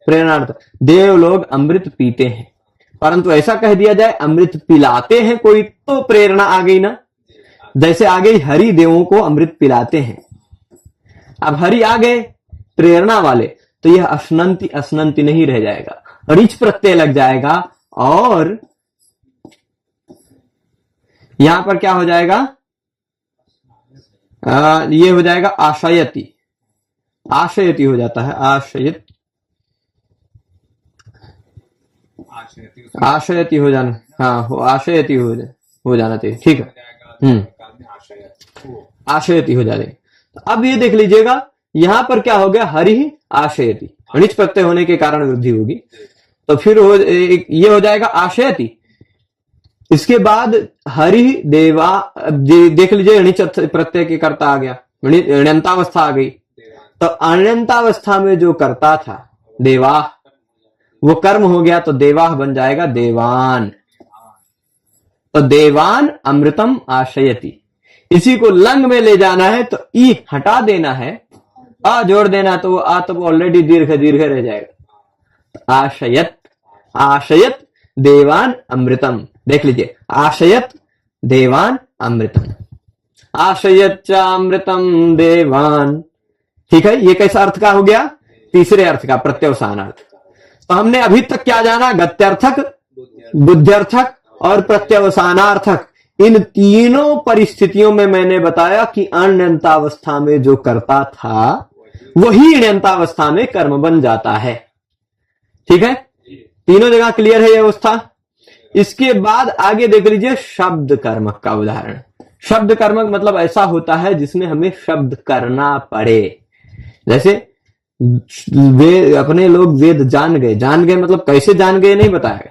प्रेरणार्थक। देवलोग अमृत पीते हैं, परंतु ऐसा कह दिया जाए अमृत पिलाते हैं कोई, तो प्रेरणा आ गई ना, जैसे आ गई हरि देवों को अमृत पिलाते हैं। अब हरि आ गए प्रेरणा वाले, तो यह अश्नन्ति अश्नन्ति नहीं रह जाएगा, ऋच प्रत्यय लग जाएगा, और यहां पर क्या हो जाएगा, ये हो जाएगा आशयति, आशयति हो जाता है, आशयत, आशयति हो जाना, हाँ आशयति हो जाना चाहिए, ठीक है, आशयति हो जाएगी। अब ये देख लीजिएगा यहां पर क्या हो गया, हरि आशयति, ऋच प्रत्यय होने के कारण वृद्धि होगी, तो फिर ये हो जाएगा आशयति। इसके बाद हरि देवा, देख लीजिए णिच प्रत्यय के कर्ता आ गया, ण्यंतावस्था आ गई। तो अण्यंतावस्था में जो कर्ता था देवा, वो कर्म हो गया तो देवाह बन जाएगा देवान। तो देवान अमृतम आशयति, इसी को लंग में ले जाना है तो ई हटा देना है, आ जोड़ देना, तो वो आ तो ऑलरेडी दीर्घ दीर्घ रह जाएगा। आशयत, आशयत देवान अमृतम, देख लीजिए आशयत देवान अमृतम, आशयत च अमृतम देवान। ठीक है, ये कैसा अर्थ का हो गया? तीसरे अर्थ का, प्रत्यवसान अर्थ। तो हमने अभी तक क्या जाना? गत्यर्थक, बुद्ध्यर्थक और प्रत्यवसानार्थक। इन तीनों परिस्थितियों में मैंने बताया कि अण्यंतावस्था में जो करता था वही ण्यंतावस्था में कर्म बन जाता है। ठीक है, तीनों जगह क्लियर है ये अवस्था। इसके बाद आगे देख लीजिए शब्द कर्मक का उदाहरण। शब्द कर्मक मतलब ऐसा होता है जिसमें हमें शब्द करना पड़े। जैसे अपने लोग वेद जान गए मतलब कैसे जान गए नहीं बताया,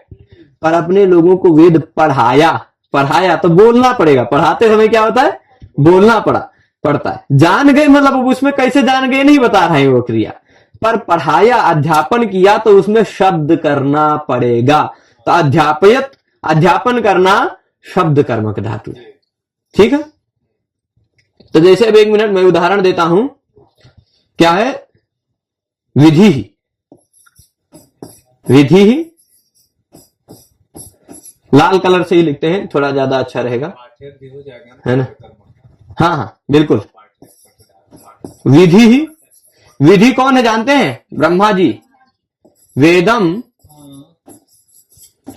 पर अपने लोगों को वेद पढ़ाया तो बोलना पड़ेगा। पढ़ाते समय क्या होता है? बोलना पड़ता है। जान गए मतलब उसमें कैसे जान गए नहीं बता रहे हैं वो क्रिया, पर पढ़ाया, अध्यापन किया तो उसमें शब्द करना पड़ेगा। तो अध्यापन करना शब्द कर्मक धातु। ठीक है, तो जैसे अब 1 मिनट मैं उदाहरण देता हूं। क्या है? विधि ही लाल कलर से ही लिखते हैं, थोड़ा ज्यादा अच्छा रहेगा, है ना? हाँ बिल्कुल। विधि कौन है जानते हैं? ब्रह्मा जी। वेदम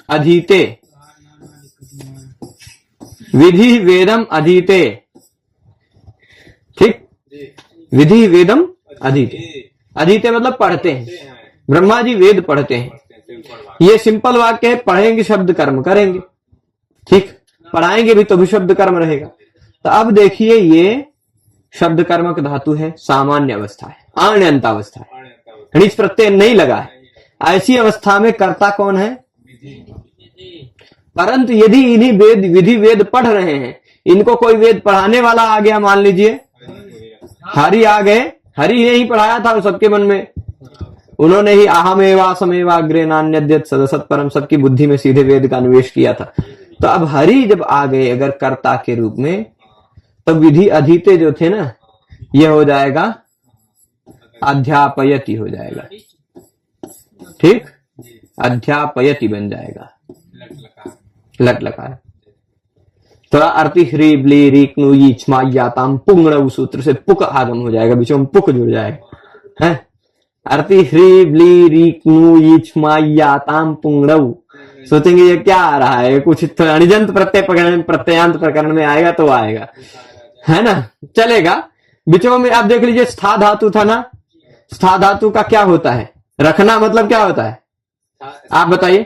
अधीते, विधि वेदम अधीते। ठीक, विधि वेदम अधीते मतलब पढ़ते हैं। ब्रह्मा जी वेद पढ़ते हैं। ये सिंपल वाक्य है, पढ़ेंगे शब्द कर्म करेंगे। ठीक, पढ़ाएंगे भी तो भी शब्द कर्म रहेगा। तो अब देखिए ये शब्द कर्मक धातु है, सामान्य अवस्था है, अण्यंतावस्था है, णिच प्रत्यय नहीं लगा है। ऐसी अवस्था में कर्ता कौन है? परंतु यदि इन्हीं विधि वेद पढ़ रहे हैं, इनको कोई वेद पढ़ाने वाला आ गया, मान लीजिए हरि आ गए, हरि ने ही पढ़ाया था सबके मन में, उन्होंने ही अहमेवा समेवा अग्रे नान्यद्यत सदसत परम, सबकी बुद्धि में सीधे वेद का निवेश किया था। तो अब हरि जब आ गए अगर कर्ता के रूप में, तो विधि अधीते जो थे ना, ये हो जाएगा अध्यापयति हो जाएगा। ठीक, अध्यापयति बन जाएगा, लट लकार। थोड़ा अर्थी ह्री ब्ली रीक नु ई छमा याताम पुंगण सूत्र से पुक आगम हो जाएगा, बीच में पुक जुड़ जाएगा। है अर्थी ह्री ब्ली रीक नु ई छमा याताम पुंगण। सोचेंगे ये क्या आ रहा है, कुछ अणिजंत प्रत्ययांत प्रकरण में आएगा तो आएगा, है ना? चलेगा। बीचों में आप देख लीजिए स्था धातु था ना, स्था धातु का क्या होता है? रखना मतलब क्या होता है? आप बताइए।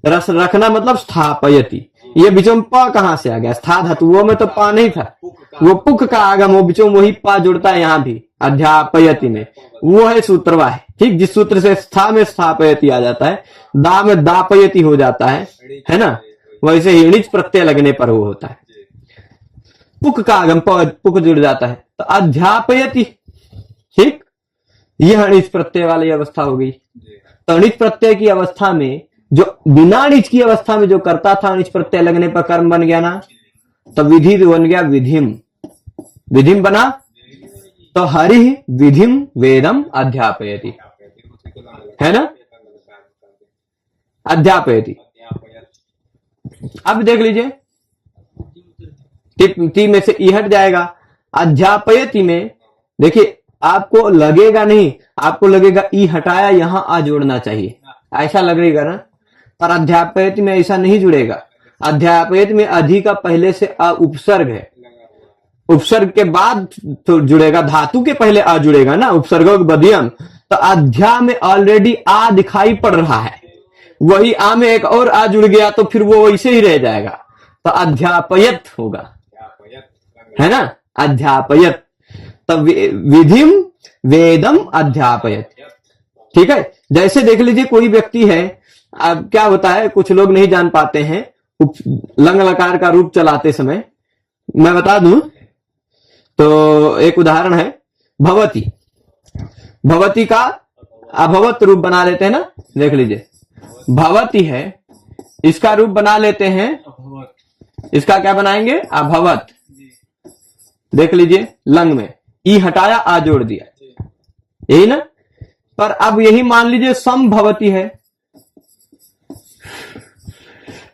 रस रखना मतलब स्थापयति। ये बीचों में प कहां से आ गया? स्था धातु, वो में तो पा नहीं था, वो पुक का आगम, वो बीचों वही पा जुड़ता है यहाँ भी अध्यापयति में, वो है सूत्रवा है। ठीक, जिस सूत्र से स्था में स्थापयति आ जाता है, दा में दापयति हो जाता है ना? वैसे ही णिच प्रत्यय लगने पर वो होता है, पुक का आगम पुक जुड़ जाता है, तो अध्यापयति। ठीक, यह णिच प्रत्यय वाली अवस्था हो गई। तो णिच प्रत्यय की अवस्था में जो बिना णिच की अवस्था में जो करता था, णिच प्रत्यय लगने पर कर्म बन गया ना, तो विधि बन गया विधिम बना। तो हरि विधिम वेदम अध्यापयति, है ना? अध्यापयति। अब देख लीजिए टी में से ई हट जाएगा। अध्यापयति में देखिए आपको लगेगा नहीं, आपको लगेगा ई हटाया, यहां आ जोड़ना चाहिए, ऐसा लगेगा ना, पर अध्यापयति में ऐसा नहीं जुड़ेगा। अध्यापयति में अधि का पहले से अ उपसर्ग है, उपसर्ग के बाद तो जुड़ेगा, धातु के पहले आ जुड़ेगा ना, उपसर्ग बदियम। तो अध्या में ऑलरेडी आ दिखाई पड़ रहा है, वही आ में एक और आ जुड़ गया तो फिर वो वैसे ही रह जाएगा, तो अध्यापयत होगा, है ना? अध्यापयत। तो विधिम वेदम अध्यापयत। ठीक है, जैसे देख लीजिए कोई व्यक्ति है, अब क्या होता है, कुछ लोग नहीं जान पाते हैं, लंग लकार का रूप चलाते समय मैं बता दूं तो एक उदाहरण है भवती। भवती का अभवत रूप बना लेते हैं ना, देख लीजिए भवती है, इसका रूप बना लेते हैं, इसका क्या बनाएंगे अभवत। देख लीजिए लंग में ई हटाया आ जोड़ दिया, यही ना। पर अब यही मान लीजिए संभवती है,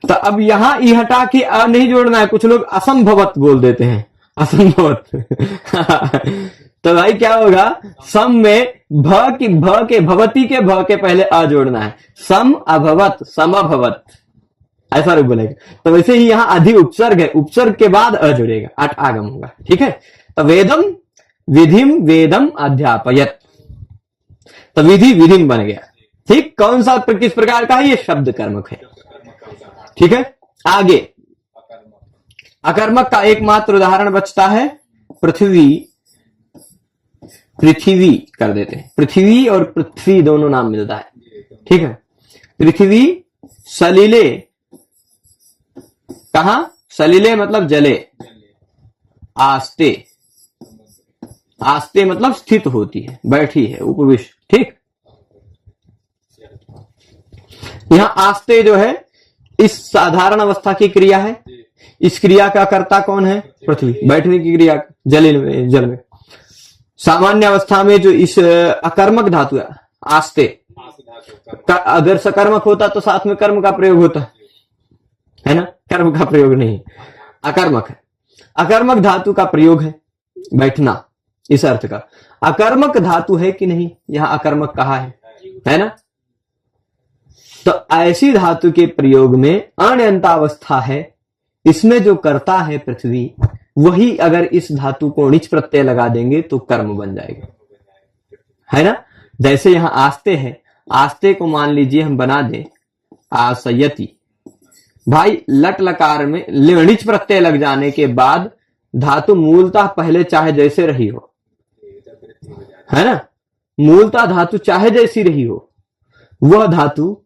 तो अब यहां ई हटा के आ नहीं जोड़ना है, कुछ लोग असंभवत बोल देते हैं, असंभवत तो भाई क्या होगा, सम में भ के भवती के भ के पहले आ जोड़ना है, सम अभवत समभवत ऐसा रूप बनेगा। तो वैसे ही यहां अधि उपसर्ग है, उपसर्ग के बाद अ जुड़ेगा, अट आगम होगा, ठीक है। तो वेदम विधिम वेदम अध्यापयत, तो विधि विधिम बन गया, ठीक। कौन सा किस प्रकार का है, ये शब्द कर्मक है, ठीक है। आगे अकर्मक का एकमात्र उदाहरण बचता है पृथ्वी। पृथ्वी कर देते हैं, पृथ्वी और पृथ्वी दोनों नाम मिलता है, ठीक है। पृथ्वी सलिले, कहा सलिले मतलब जले, आस्ते, आस्ते मतलब स्थित होती है, बैठी है, उपविष्ट, ठीक। यहां आस्ते जो है इस साधारण अवस्था की क्रिया है, इस क्रिया का कर्ता कौन है, पृथ्वी, बैठने की क्रिया जल में। सामान्य अवस्था में जो इस अकर्मक धातु है आस्ते का, अगर सकर्मक होता तो साथ में कर्म का प्रयोग होता है ना, कर्म का प्रयोग नहीं, अकर्मक है। अकर्मक धातु का प्रयोग है बैठना, इस अर्थ का। अकर्मक धातु है कि नहीं, यहां अकर्मक कहा है ना। तो ऐसी धातु के प्रयोग में अण्यंतावस्था है, इसमें जो कर्ता है पृथ्वी, वही अगर इस धातु को णिच प्रत्यय लगा देंगे तो कर्म बन जाएगा, है ना। जैसे यहां आस्ते है, आस्ते को मान लीजिए हम बना दें आसयति, भाई लट लकार में णिच प्रत्यय लग जाने के बाद धातु मूलतः पहले चाहे जैसे रही हो, है ना, मूलतः धातु चाहे जैसी रही हो, वह धातु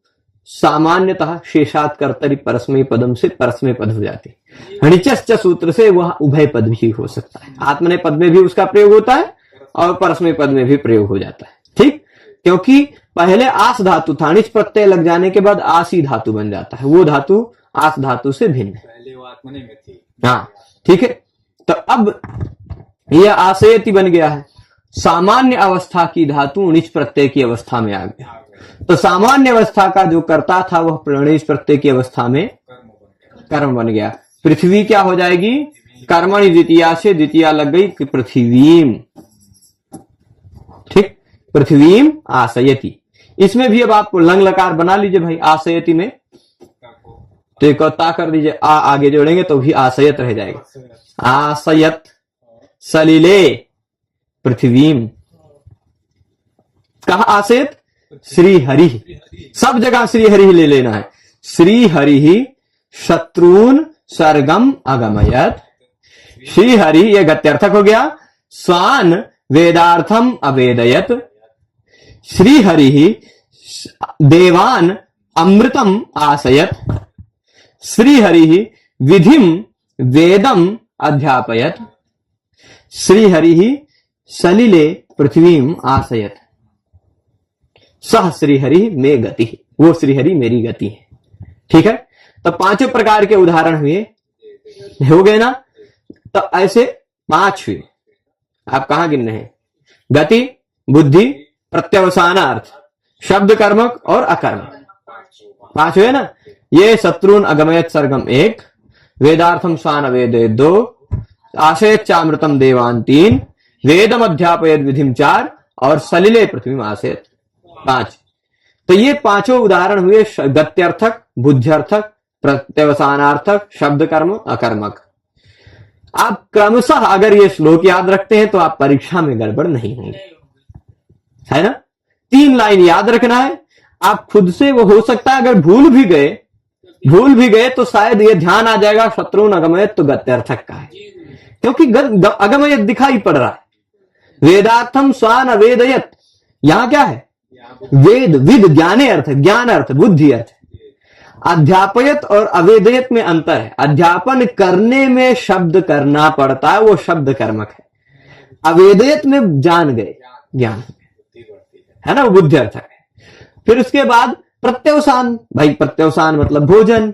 सामान्यतः शेषात कर्तरि परस्मय पदम से परस्मय पद हो जाती है। णिचश्च सूत्र से वह उभय पद भी हो सकता है, आत्मनेय पद में भी उसका प्रयोग होता है और परस्मय पद में भी प्रयोग हो जाता है, ठीक। क्योंकि पहले आस धातु था, णिच प्रत्यय लग जाने के बाद आसी धातु बन जाता है, वो धातु आस धातु से भिन्न है, पहले वो आत्मनेय में थी, हाँ, ठीक है। तो अब यह आशयति बन गया है, सामान्य अवस्था की धातु णिच प्रत्यय की अवस्था में आ गया। तो सामान्य अवस्था का जो कर्ता था वह णिच प्रत्यय की अवस्था में कर्म बन गया। पृथ्वी क्या हो जाएगी, कर्मणि द्वितीया से द्वितीया लग गई कि पृथ्वीम, ठीक, पृथ्वीम आशयति। इसमें भी अब आप लंग लकार बना लीजिए भाई, आशयति में तो एक ता कर दीजिए, आ आगे जोड़ेंगे तो भी आशयत रह जाएगा। आशयत सलिले पृथ्वीम, कहा आशयत, श्री हरि, सब जगह श्री हरि ले लेना है। श्री हरि शत्रुन सर्गम अगमयत, श्री हरि ये गत्यर्थक हो गया, स्वान वेदार्थम अवेदयत, श्री हरि देवान अमृतम आशयत, श्री हरि विधिम वेदम अध्यापयत, श्री हरि सलिले पृथ्वीम आशयत, सह श्रीहरि में गति, वो श्रीहरि मेरी गति है, ठीक है। तो पांचों प्रकार के उदाहरण हुए, हो गए ना। तो ऐसे पांच हुए, आप कहां गिन रहे हैं, गति, बुद्धि, प्रत्यवसानार्थ, शब्द कर्मक और अकर्मक, पांच हुए ना। ये शत्रुन अगमयत सर्गम 1, वेदार्थम स्वान अवेदयत 2, आशयत चामृतम देवान 3, वेदम अध्यापयत विधिम 4 और सलिले पृथ्वी आशयत 5। तो ये पांचों उदाहरण हुए गत्यर्थक, बुद्ध्यर्थक, प्रत्यवसानार्थक, शब्द कर्म, अकर्मक। आप क्रमशः अगर ये श्लोक याद रखते हैं तो आप परीक्षा में गड़बड़ नहीं होंगे, है ना। 3 लाइन याद रखना है, आप खुद से, वो हो सकता है अगर भूल भी गए तो शायद ये ध्यान आ जाएगा शत्रुन अगमयत तो गत्यर्थक का है, क्योंकि अगमयत दिखाई पड़ रहा है। वेदार्थम स्वान अवेदयत, यहां क्या है, वेद, विद ज्ञाने अर्थ, ज्ञान अर्थ, बुद्धि अर्थ। अध्यापयत और अवेदयत में अंतर है। अध्यापन करने में शब्द करना पड़ता है, वो शब्द कर्मक है। अवेदयत में जान गए, ज्ञान है ना, वो बुद्ध्यर्थक है। फिर उसके बाद प्रत्यवसान, भाई प्रत्यवसान मतलब भोजन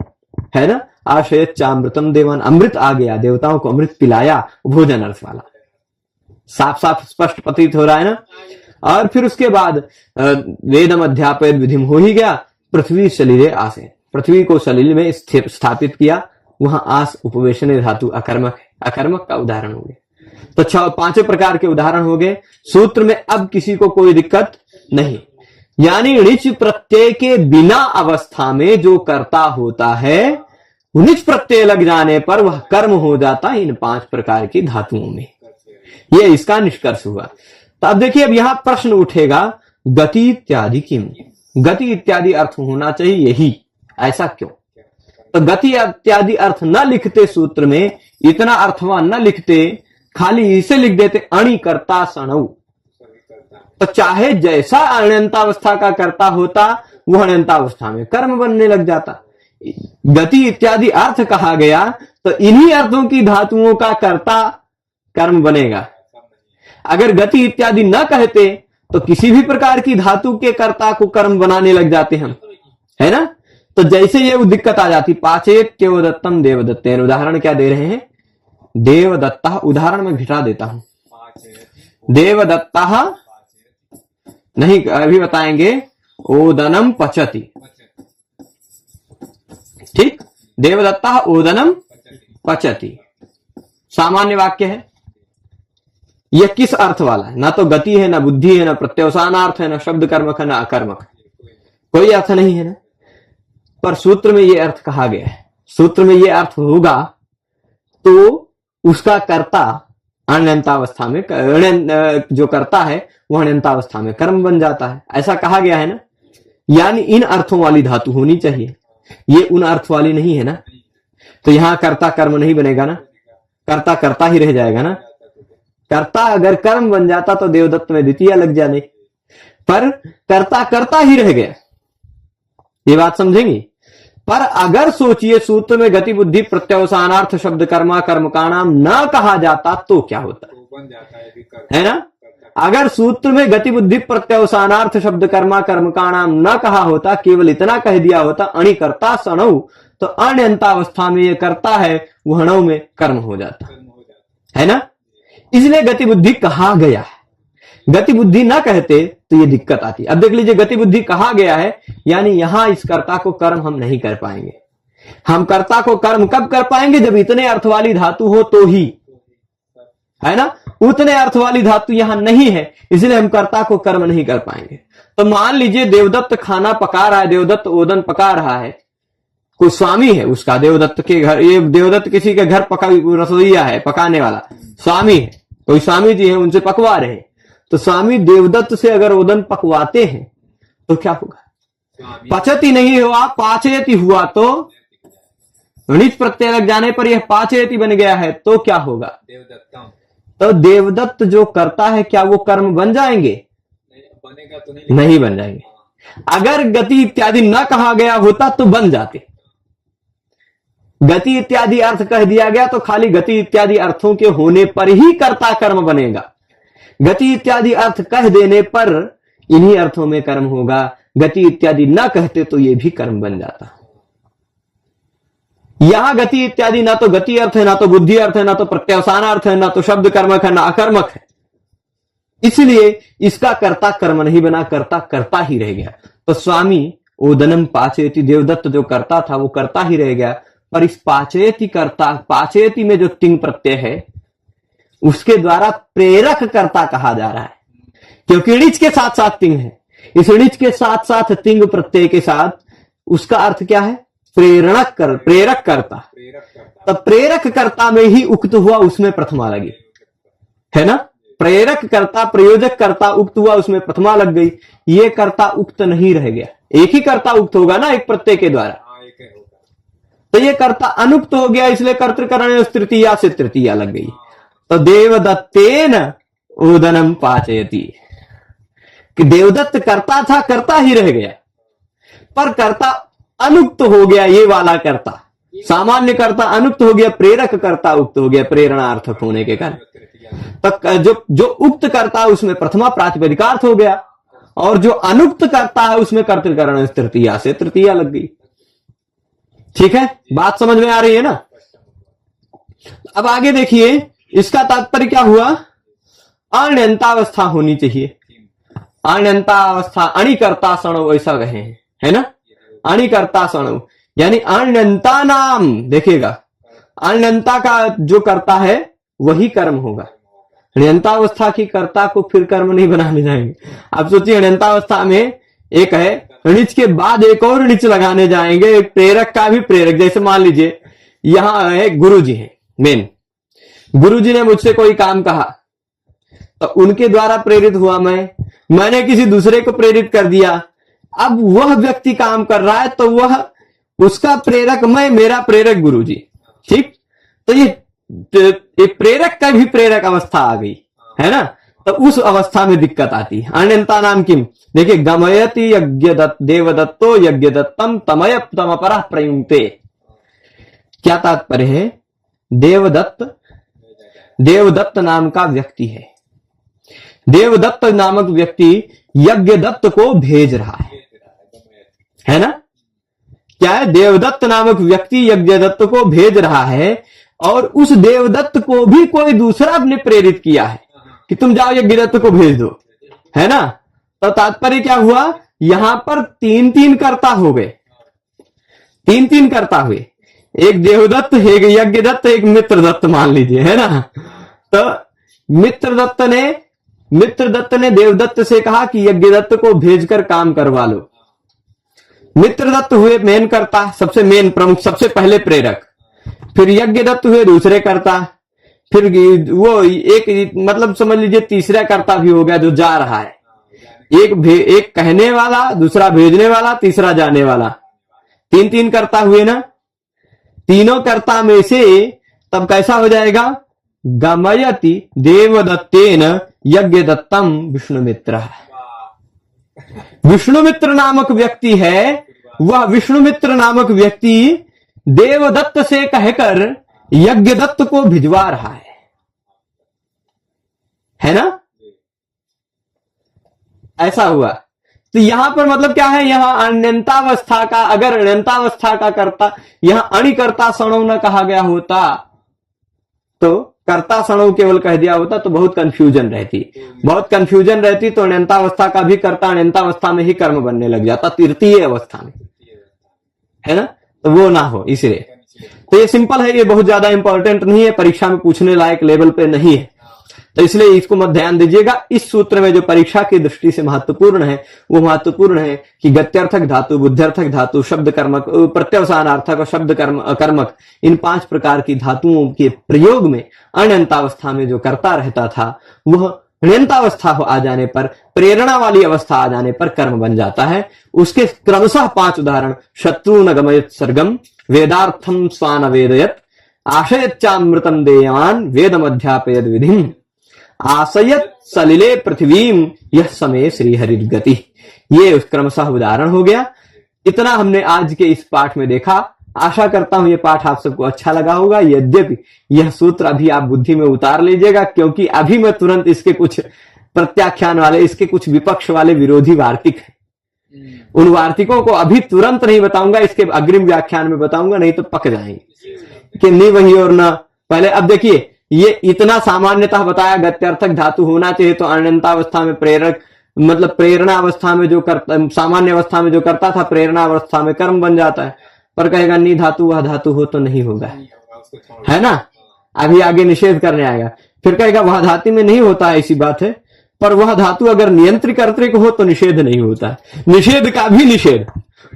है ना। आशयत चामृतम देवन, अमृत आ गया, देवताओं को अमृत पिलाया, भोजन अर्थ वाला, साफ साफ स्पष्ट प्रतीत हो रहा है ना। और फिर उसके बाद वेदम अध्यापयत विधिम हो ही गया। पृथ्वी सलिले आसे, पृथ्वी को सलिल में स्थापित किया, वहां आस उपवेशन धातु अकर्मक है, अकर्मक का उदाहरण हो गया। तो पांचों प्रकार के उदाहरण हो गए सूत्र में। अब किसी को कोई दिक्कत नहीं, यानी णिच प्रत्यय के बिना अवस्था में जो कर्ता होता है, णिच प्रत्यय लग जाने पर वह कर्म हो जाता है इन 5 प्रकार की धातुओं में। ये इसका निष्कर्ष हुआ। तो अब देखिए, अब यहां प्रश्न उठेगा, गति इत्यादि किम, गति इत्यादि अर्थ होना चाहिए यही, ऐसा क्यों? तो गति इत्यादि अर्थ न लिखते सूत्र में, इतना अर्थवान न लिखते, खाली इसे लिख देते अणि कर्ता सणऊ, तो चाहे जैसा अण्यंतावस्था का कर्ता होता, वह अण्यंतावस्था में कर्म बनने लग जाता। गति इत्यादि अर्थ कहा गया तो इन्हीं अर्थों की धातुओं का कर्ता कर्म बनेगा। अगर गति इत्यादि न कहते तो किसी भी प्रकार की धातु के कर्ता को कर्म बनाने लग जाते हम, है ना। तो जैसे ये दिक्कत आ जाती, पाचेत देवदत्तम देवदत्तेन, उदाहरण क्या दे रहे हैं, देवदत्ता, उदाहरण में घटा देता हूं, देवदत्ता नहीं, अभी बताएंगे, ओदनम पचति, ठीक, देवदत्ता ओदनम पचति, सामान्य वाक्य है। यह किस अर्थ वाला है? ना तो गति है, ना बुद्धि है, ना प्रत्यवसानार्थ है, ना शब्द कर्मक है, ना अकर्मक है, कोई अर्थ नहीं है ना। पर सूत्र में यह अर्थ कहा गया है, सूत्र में यह अर्थ होगा तो उसका कर्ता अण्यंतावस्था में, जो करता है वह अण्यंतावस्था में कर्म बन जाता है, ऐसा कहा गया है ना। यानी इन अर्थों वाली धातु होनी चाहिए, ये उन अर्थ वाली नहीं है ना। तो यहां कर्ता कर्म नहीं बनेगा ना, कर्ता कर्ता ही रह जाएगा ना। कर्ता अगर कर्म बन जाता तो देवदत्त में द्वितीय लग जाने, पर कर्ता कर्ता ही रह गया, ये बात समझेंगे। पर अगर सोचिए सूत्र में गति बुद्धि प्रत्यवसानार्थ शब्द कर्मा कर्मकाणाम न कहा जाता तो क्या होता है ना। अगर सूत्र में गति बुद्धि प्रत्यवसानार्थ शब्द कर्मा कर्मकाणाम न कहा होता, केवल इतना कह दिया होता अणि कर्ता सणऊ, तो अण्यंतावस्था में ये करता है, वह णौ में कर्म हो जाता है ना। इसलिए गति बुद्धि कहा गया है, गति बुद्धि ना कहते तो ये दिक्कत आती। अब देख लीजिए, गति बुद्धि कहा गया है, यानी यहां इस कर्ता को कर्म हम नहीं कर पाएंगे। हम कर्ता को कर्म कब कर पाएंगे? जब इतने अर्थ वाली धातु हो तो ही, है ना। उतने अर्थ वाली धातु यहां नहीं है, इसलिए हम कर्ता को कर्म नहीं कर पाएंगे। तो मान लीजिए देवदत्त खाना पका रहा है, देवदत्त ओदन पका रहा है, कोई स्वामी है उसका, देवदत्त के घर, ये देवदत्त किसी के घर पका, रसोईया है, पकाने वाला स्वामी है, कोई स्वामी जी है, उनसे पकवा रहे हैं। तो स्वामी देवदत्त से अगर ओदन पकवाते हैं तो क्या होगा? पचती नहीं हुआ, पाचयति हुआ, तो णिच प्रत्यय लग जाने पर यह पाचयति बन गया है, तो क्या होगा? तो देवदत्त जो करता है, क्या वो कर्म बन जाएंगे? बनेगा तो नहीं बन जाएंगे। अगर गति इत्यादि न कहा गया होता तो बन जाते। गति इत्यादि अर्थ कह दिया गया तो खाली गति इत्यादि अर्थों के होने पर ही कर्ता कर्म बनेगा। गति इत्यादि अर्थ कह देने पर इन्हीं अर्थों में कर्म होगा, गति इत्यादि न कहते तो ये भी कर्म बन जाता। यहां गति इत्यादि ना तो गति अर्थ है, ना तो बुद्धि अर्थ है, ना तो प्रत्यवसान अर्थ है, ना तो शब्द कर्मक है, ना अकर्मक है, इसलिए इसका कर्ता कर्म नहीं बना, कर्ता कर्ता ही रह गया। तो स्वामी ओदनम पाचयति, देवदत्त जो करता था वो करता ही रह गया। पर इस पाचयति कर्ता, पाचयति में जो तिंग प्रत्यय है उसके द्वारा प्रेरक कर्ता कहा जा रहा है, क्योंकि णिच के साथ साथ तिंग है। इस णिच के साथ साथ तिंग प्रत्यय के साथ उसका अर्थ क्या है? प्रेरक कर्ता। तो प्रेरक कर्ता में ही उक्त हुआ, उसमें प्रथमा लगी, है ना। प्रेरक कर्ता, प्रयोजक कर्ता उक्त हुआ, उसमें प्रथमा लग गई। ये कर्ता उक्त नहीं रह गया, एक ही कर्ता उक्त होगा ना एक प्रत्यय के द्वारा, तो ये कर्ता अनुक्त हो गया, इसलिए कर्तृकरण तृतीया से तृतीया लग गई। तो देवदत्तेन ओदनम पाचयति, कि देवदत्त करता था, करता ही रह गया, पर कर्ता अनुक्त हो गया ये वाला कर्ता, सामान्य कर्ता अनुक्त हो गया, प्रेरक कर्ता उक्त हो गया प्रेरणार्थक होने के कारण। तो जो उक्त कर्ता उसमें प्रथमा प्रातिपदिकार्थ हो गया, और जो अनुक्त करता है उसमें कर्तृकरण तृतीया से तृतीया लग गई। ठीक है, बात समझ में आ रही है ना। अब आगे देखिए, इसका तात्पर्य क्या हुआ, अण्यंतावस्था होनी चाहिए। अण्यंतावस्था, अणिकर्ता सणव ऐसा कहे हैं, है ना, अणिकर्ता सणव यानी अण्यंता नाम। देखिएगा, अण्यंता का जो करता है वही कर्म होगा। अण्यंतावस्था की कर्ता को फिर कर्म नहीं बनाने जाएंगे। आप सोचिए, अण्यंतावस्था में एक है, ऋच के बाद एक और ऋच लगाने जाएंगे, एक प्रेरक का भी प्रेरक। जैसे मान लीजिए यहां है गुरु जी है मेन, गुरु जी ने मुझसे कोई काम कहा तो उनके द्वारा प्रेरित हुआ मैंने किसी दूसरे को प्रेरित कर दिया। अब वह व्यक्ति काम कर रहा है तो वह उसका प्रेरक मैं, मेरा प्रेरक गुरु जी। ठीक, तो ये प्रेरक का भी प्रेरक अवस्था आ गई है ना, तो उस अवस्था में दिक्कत आती है। अण्यंता नाम किम, देखिए, गमयति यज्ञ देवदत्तो यज्ञ दत्तम तमय तमपरः प्रयुंक्ते। क्या तात्पर्य है, देवदत्त नाम का व्यक्ति देवदत्त नामक व्यक्ति यज्ञ दत्त को भेज रहा है ना। क्या है, देवदत्त नामक व्यक्ति यज्ञ दत्त को भेज रहा है, और उस देवदत्त को भी कोई दूसरा ने प्रेरित किया है कि तुम जाओ यज्ञ दत्त को भेज दो, है ना। तो तात्पर्य क्या हुआ, यहां पर तीन कर्ता हो गए, तीन कर्ता हुए, एक देवदत्त, एक यज्ञ दत्त, एक मित्रदत्त मान लीजिए, है ना। तो मित्रदत्त ने देवदत्त से कहा कि यज्ञ दत्त को भेजकर काम करवा लो। मित्रदत्त हुए मेन कर्ता, सबसे मेन प्रमुख, सबसे पहले प्रेरक। फिर यज्ञ दत्त हुए दूसरे कर्ता, फिर वो एक मतलब समझ लीजिए तीसरा कर्ता भी हो गया जो जा रहा है। एक कहने वाला, दूसरा भेजने वाला, तीसरा जाने वाला, तीन कर्ता हुए ना। तीनों कर्ता में से तब कैसा हो जाएगा, गमयति देवदत्तेन यज्ञ दत्तम विष्णुमित्र। विष्णुमित्र नामक व्यक्ति है, वह विष्णुमित्र नामक व्यक्ति देवदत्त से कहकर यज्ञ दत्त को भिजवा रहा है ना। ऐसा हुआ। तो यहां पर मतलब क्या है, यहां अण्यंतावस्था का, अगर अण्यंतावस्था का कर्ता यहां अणिकर्ता सणव न कहा गया होता, तो कर्ता सणव केवल कह दिया होता तो बहुत कंफ्यूजन रहती। तो अण्यंतावस्था का भी कर्ता अण्यंतावस्था में ही कर्म बनने लग जाता, तृतीय अवस्था में, है ना। तो वो ना हो, इसलिए तो ये सिंपल है, ये बहुत ज्यादा इंपॉर्टेंट नहीं है, परीक्षा में पूछने लायक लेवल पे नहीं है, तो इसलिए इसको मत ध्यान दीजिएगा। इस सूत्र में जो परीक्षा की दृष्टि से महत्वपूर्ण है वो महत्वपूर्ण है कि गत्यर्थक धातु, बुद्ध्यर्थक धातु, शब्द कर्मक, प्रत्यवसानार्थक और शब्द कर्मक, इन 5 प्रकार की धातुओं के प्रयोग में अण्यंतावस्था में जो कर्ता रहता था वह ण्यंतावस्था आ जाने पर, प्रेरणा वाली अवस्था आ जाने पर कर्म बन जाता है। उसके क्रमशः 5 उदाहरण, शत्रु न गमयत सर्गम, वेदार्थम स्वान वेदयत, आशयच्चामृतम देयमान, वेदम अध्यापयद विधिम, आशयत सलिले पृथ्वीम यह समय श्री हरिर्गति। ये उस क्रमशः उदाहरण हो गया। इतना हमने आज के इस पाठ में देखा। आशा करता हूं ये पाठ आप सबको अच्छा लगा होगा। यद्यपि यह सूत्र अभी आप बुद्धि में उतार लीजिएगा, क्योंकि अभी मैं तुरंत इसके कुछ प्रत्याख्यान वाले, इसके कुछ विपक्ष वाले विरोधी वार्तिक हैं, उन वार्तिकों को अभी तुरंत नहीं बताऊंगा, इसके अग्रिम व्याख्यान में बताऊंगा, नहीं तो पक जाएंगे कि नहीं वही और ना पहले। अब देखिए, ये इतना सामान्यतः बताया, गत्यर्थक धातु होना चाहिए तो अण्यंतावस्था में प्रेरक, मतलब प्रेरणा अवस्था में जो करता, सामान्य अवस्था में जो करता था प्रेरणा अवस्था में कर्म बन जाता है। पर कहेगा नहीं धातु वह धातु हो तो नहीं होगा, है ना। अभी आगे निषेध करने आएगा, फिर कहेगा वह धातु में नहीं होता है, ऐसी बात है। पर वह धातु अगर नियंत्रित कर्तृक हो तो निषेध नहीं होता है, निषेध का भी निषेध,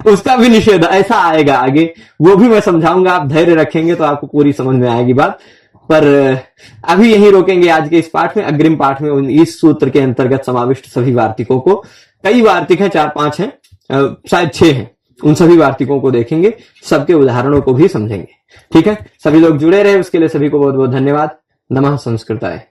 उसका भी निषेध, ऐसा आएगा आगे, वो भी मैं समझाऊंगा। आप धैर्य रखेंगे तो आपको पूरी समझ में आएगी बात। पर अभी यही रोकेंगे आज के इस पाठ में। अग्रिम पाठ में इस सूत्र के अंतर्गत समाविष्ट सभी वार्तिकों को, कई वार्तिक हैं, 4-5 हैं, शायद 6 हैं, उन सभी वार्तिकों को देखेंगे, सबके उदाहरणों को भी समझेंगे। ठीक है, सभी लोग जुड़े रहे, उसके लिए सभी को बहुत बहुत धन्यवाद। नमः संस्कृताय।